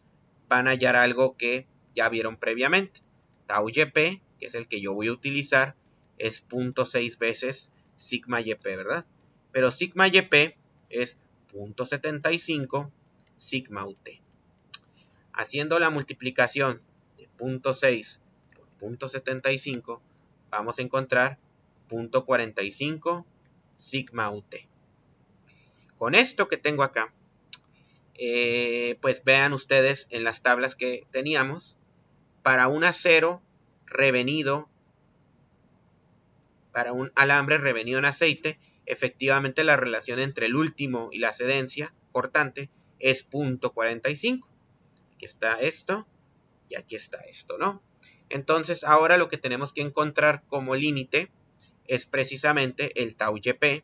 van a hallar algo que ya vieron previamente. Tau YP, que es el que yo voy a utilizar, es 0.6 veces sigma YP, ¿verdad? Pero sigma YP es 0.75 sigma UT. Haciendo la multiplicación de 0.6 por 0.75, vamos a encontrar 0.45 sigma UT. Con esto que tengo acá, pues vean ustedes en las tablas que teníamos, para un acero revenido, para un alambre revenido en aceite, efectivamente la relación entre el último y la cedencia cortante es 0.45. Aquí está esto y aquí está esto, ¿no? Entonces ahora lo que tenemos que encontrar como límite es precisamente el tau YP,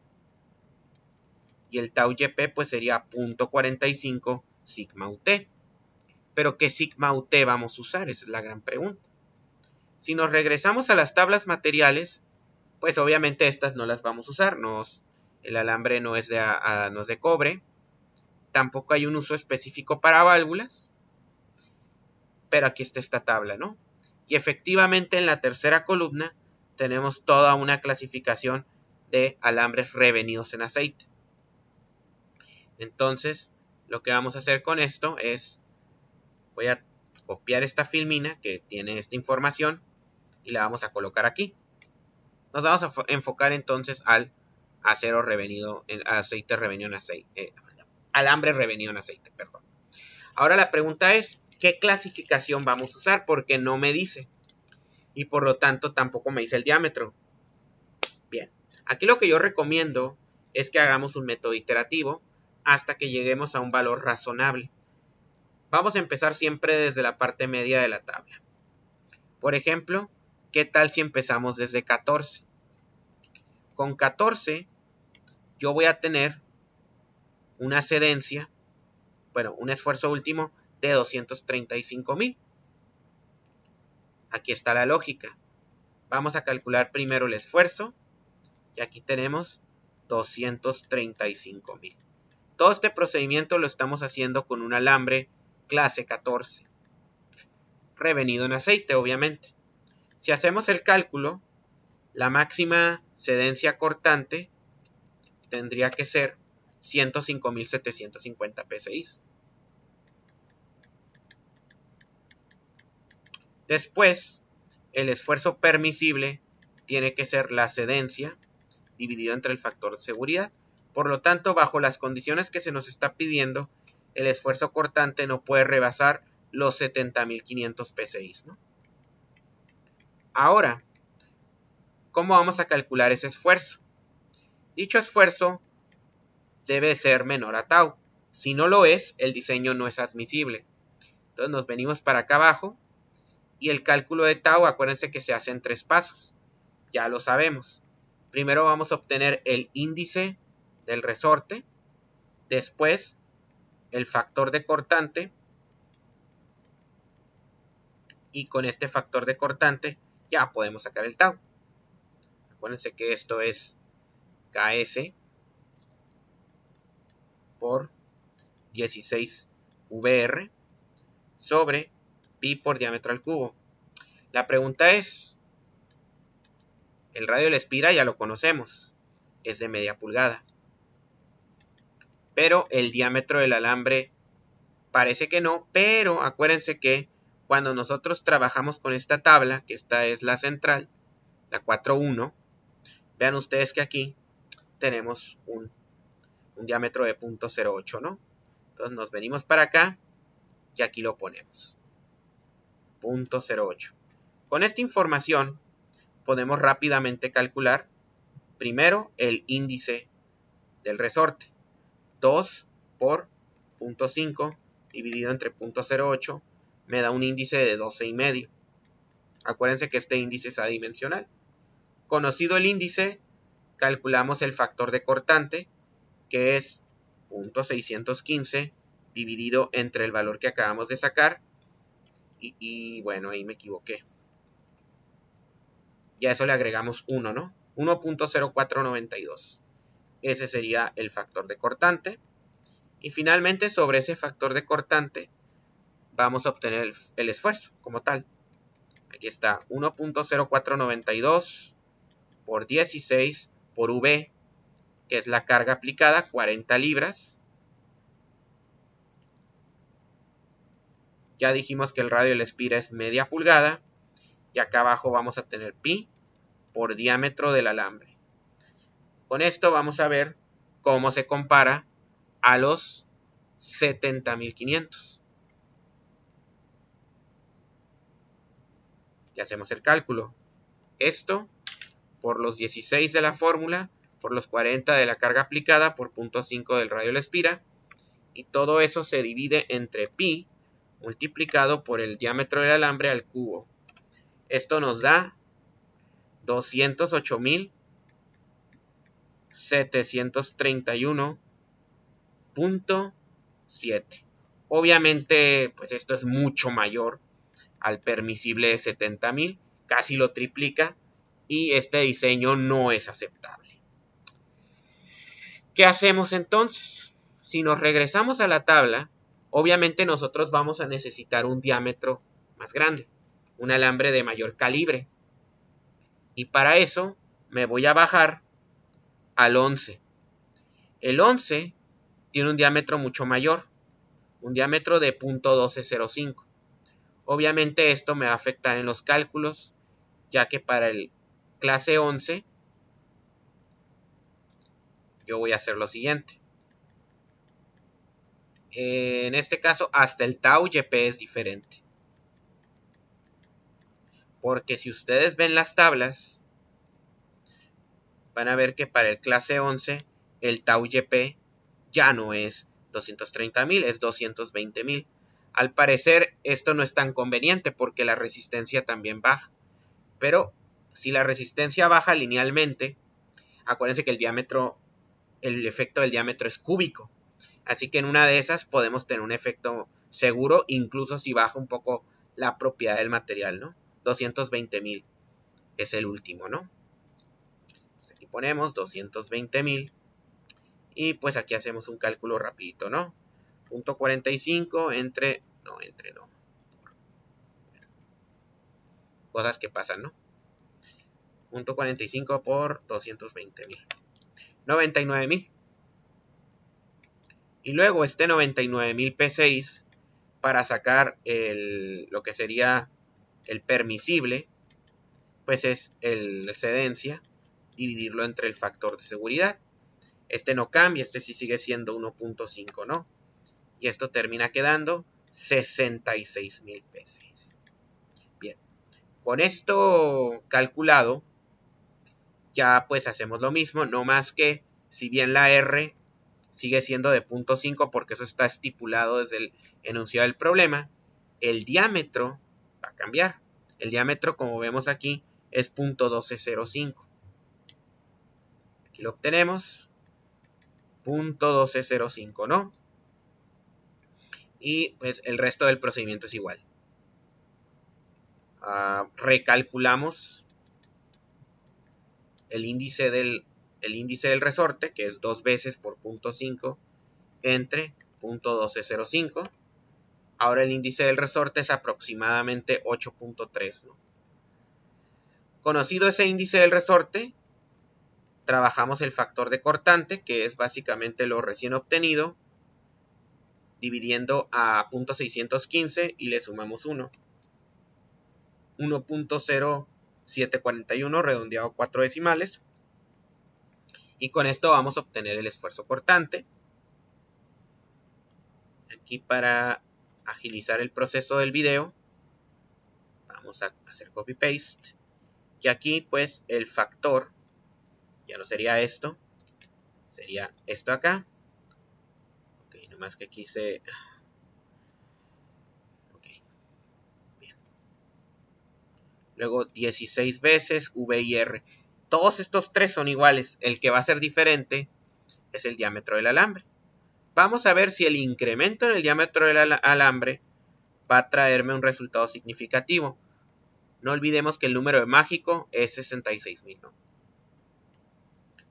y el tau YP pues sería 0.45 sigma UT. Pero ¿qué sigma UT vamos a usar? Esa es la gran pregunta. Si nos regresamos a las tablas materiales, pues obviamente estas no las vamos a usar. El alambre no es de cobre. Tampoco hay un uso específico para válvulas. Pero aquí está esta tabla, ¿no? Y efectivamente en la tercera columna tenemos toda una clasificación de alambres revenidos en aceite. Entonces, lo que vamos a hacer con esto es, voy a copiar esta filmina que tiene esta información y la vamos a colocar aquí. Nos vamos a enfocar entonces al acero revenido en aceite, alambre revenido en aceite, perdón. Ahora la pregunta es, ¿qué clasificación vamos a usar? Porque no me dice. Y por lo tanto tampoco me dice el diámetro. Bien, aquí lo que yo recomiendo es que hagamos un método iterativo hasta que lleguemos a un valor razonable. Vamos a empezar siempre desde la parte media de la tabla. Por ejemplo, ¿qué tal si empezamos desde 14? Con 14 yo voy a tener una cedencia, bueno, un esfuerzo último de 235,000. Aquí está la lógica. Vamos a calcular primero el esfuerzo y aquí tenemos 235,000. Todo este procedimiento lo estamos haciendo con un alambre clase 14, revenido en aceite, obviamente. Si hacemos el cálculo, la máxima cedencia cortante tendría que ser 105,750 psi. Después, el esfuerzo permisible tiene que ser la cedencia dividido entre el factor de seguridad. Por lo tanto, bajo las condiciones que se nos está pidiendo, el esfuerzo cortante no puede rebasar los 70,500 psi, ¿no? Ahora, ¿cómo vamos a calcular ese esfuerzo? Dicho esfuerzo debe ser menor a tau. Si no lo es, el diseño no es admisible. Entonces nos venimos para acá abajo y el cálculo de tau, acuérdense que se hace en 3 pasos. Ya lo sabemos. Primero vamos a obtener el índice del resorte, después el factor de cortante, y con este factor de cortante ya podemos sacar el tau. Acuérdense que esto es KS por 16 VR sobre pi por diámetro al cubo. La pregunta es, el radio de la espira ya lo conocemos, es de media pulgada. Pero el diámetro del alambre parece que no, pero acuérdense que cuando nosotros trabajamos con esta tabla, que esta es la central, la 4.1, vean ustedes que aquí tenemos un diámetro de 0.08, ¿no? Entonces nos venimos para acá y aquí lo ponemos. 0.08. Con esta información podemos rápidamente calcular primero el índice del resorte. 2 por 0.5 dividido entre 0.08 me da un índice de 12,5. Acuérdense que este índice es adimensional. Conocido el índice, calculamos el factor de cortante, que es 0.615 dividido entre el valor que acabamos de sacar. Y bueno, ahí me equivoqué. Y a eso le agregamos 1, ¿no? 1.0492. Ese sería el factor de cortante. Y finalmente, sobre ese factor de cortante, vamos a obtener el esfuerzo como tal. Aquí está 1.0492 por 16 por V, que es la carga aplicada, 40 libras. Ya dijimos que el radio de la espira es media pulgada. Y acá abajo vamos a tener pi por diámetro del alambre. Con esto vamos a ver cómo se compara a los 70.500. Y hacemos el cálculo. Esto por los 16 de la fórmula, por los 40 de la carga aplicada, por 0.5 del radio de la espira. Y todo eso se divide entre pi multiplicado por el diámetro del alambre al cubo. Esto nos da 208.731.7. Obviamente, pues esto es mucho mayor al permisible de 70.000, casi lo triplica, y este diseño no es aceptable. ¿Qué hacemos entonces? Si nos regresamos a la tabla, obviamente nosotros vamos a necesitar un diámetro más grande, un alambre de mayor calibre. Y para eso me voy a bajar al 11. El 11 tiene un diámetro mucho mayor, un diámetro de 0.1205. Obviamente esto me va a afectar en los cálculos, ya que para el clase 11 yo voy a hacer lo siguiente. En este caso hasta el tau YP es diferente. Porque si ustedes ven las tablas, van a ver que para el clase 11 el tau YP ya no es 230.000, es 220.000. Al parecer esto no es tan conveniente porque la resistencia también baja. Pero si la resistencia baja linealmente, acuérdense que el efecto del diámetro es cúbico. Así que en una de esas podemos tener un efecto seguro, incluso si baja un poco la propiedad del material, ¿no? 220.000 es el último, ¿no? Entonces aquí ponemos 220.000 y pues aquí hacemos un cálculo rapidito, ¿no? 0.45 entre no. Cosas que pasan, ¿no? 0.45 por 220.000. 99.000. Y luego este 99.000 P6 para sacar lo que sería el permisible, pues es la excedencia, dividirlo entre el factor de seguridad. Este no cambia, este sí sigue siendo 1.5, ¿no? Y esto termina quedando 66.000 P6. Bien, con esto calculado, ya pues hacemos lo mismo, no más que si bien la R sigue siendo de 0.5 porque eso está estipulado desde el enunciado del problema, el diámetro va a cambiar. El diámetro, como vemos aquí, es 0.1205. Aquí lo obtenemos, 0.1205, ¿no? Y pues el resto del procedimiento es igual. Recalculamos el índice del resorte, que es 2 veces por 0.5 entre 0.1205. Ahora el índice del resorte es aproximadamente 8.3, ¿no? Conocido ese índice del resorte, trabajamos el factor de cortante, que es básicamente lo recién obtenido, dividiendo a 0.615 y le sumamos 1. 1.0741 redondeado a 4 decimales. Y con esto vamos a obtener el esfuerzo cortante. Aquí para agilizar el proceso del video, vamos a hacer copy paste. Y aquí pues el factor, ya no sería esto, sería esto acá. Ok, nomás que quise... Ok, bien. Luego 16 veces V y R. Todos estos tres son iguales. El que va a ser diferente es el diámetro del alambre. Vamos a ver si el incremento en el diámetro del alambre va a traerme un resultado significativo. No olvidemos que el número de mágico es 66.000, ¿no?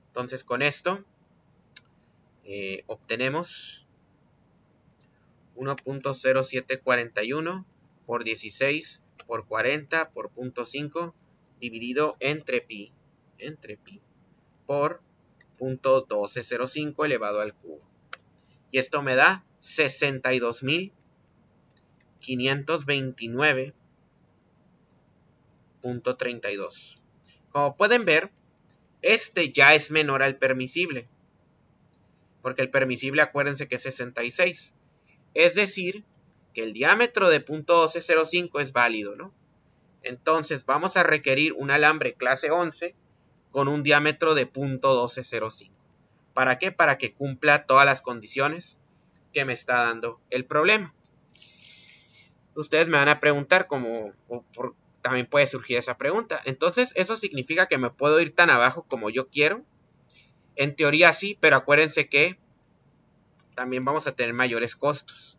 Entonces con esto obtenemos 1.0741 por 16 por 40 por 0.5 dividido entre pi por 0.1205 elevado al cubo. Y esto me da 62.529.32. Como pueden ver, este ya es menor al permisible, porque el permisible, acuérdense que es 66. Es decir, que el diámetro de 0.1205 es válido, ¿no? Entonces vamos a requerir un alambre clase 11 con un diámetro de 0.1205. ¿Para qué? Para que cumpla todas las condiciones que me está dando el problema. Ustedes me van a preguntar, también puede surgir esa pregunta. Entonces, ¿eso significa que me puedo ir tan abajo como yo quiero? En teoría sí, pero acuérdense que también vamos a tener mayores costos.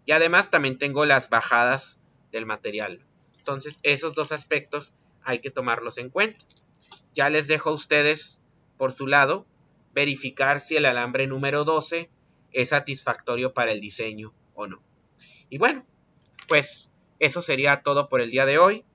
Y además también tengo las bajadas del material. Entonces, esos dos aspectos hay que tomarlos en cuenta. Ya les dejo a ustedes, por su lado, verificar si el alambre número 12 es satisfactorio para el diseño o no. Y bueno, pues eso sería todo por el día de hoy.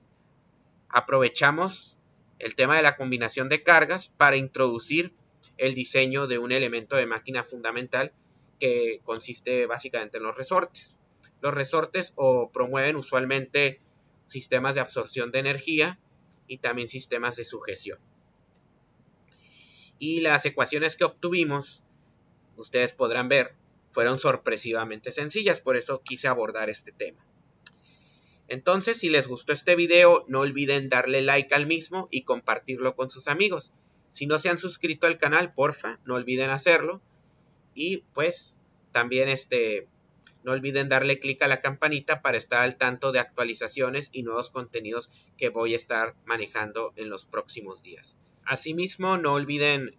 Aprovechamos el tema de la combinación de cargas para introducir el diseño de un elemento de máquina fundamental que consiste básicamente en los resortes. Los resortes promueven usualmente sistemas de absorción de energía y también sistemas de sujeción. Y las ecuaciones que obtuvimos, ustedes podrán ver, fueron sorpresivamente sencillas, por eso quise abordar este tema. Entonces, si les gustó este video, no olviden darle like al mismo y compartirlo con sus amigos. Si no se han suscrito al canal, porfa, no olviden hacerlo. Y pues también no olviden darle clic a la campanita para estar al tanto de actualizaciones y nuevos contenidos que voy a estar manejando en los próximos días. Asimismo, no olviden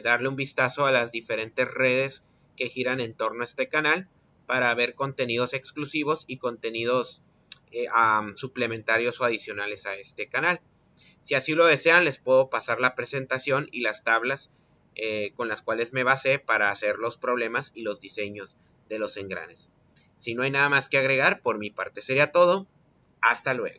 darle un vistazo a las diferentes redes que giran en torno a este canal para ver contenidos exclusivos y contenidos suplementarios o adicionales a este canal. Si así lo desean, les puedo pasar la presentación y las tablas con las cuales me basé para hacer los problemas y los diseños de los engranes. Si no hay nada más que agregar, por mi parte sería todo. Hasta luego.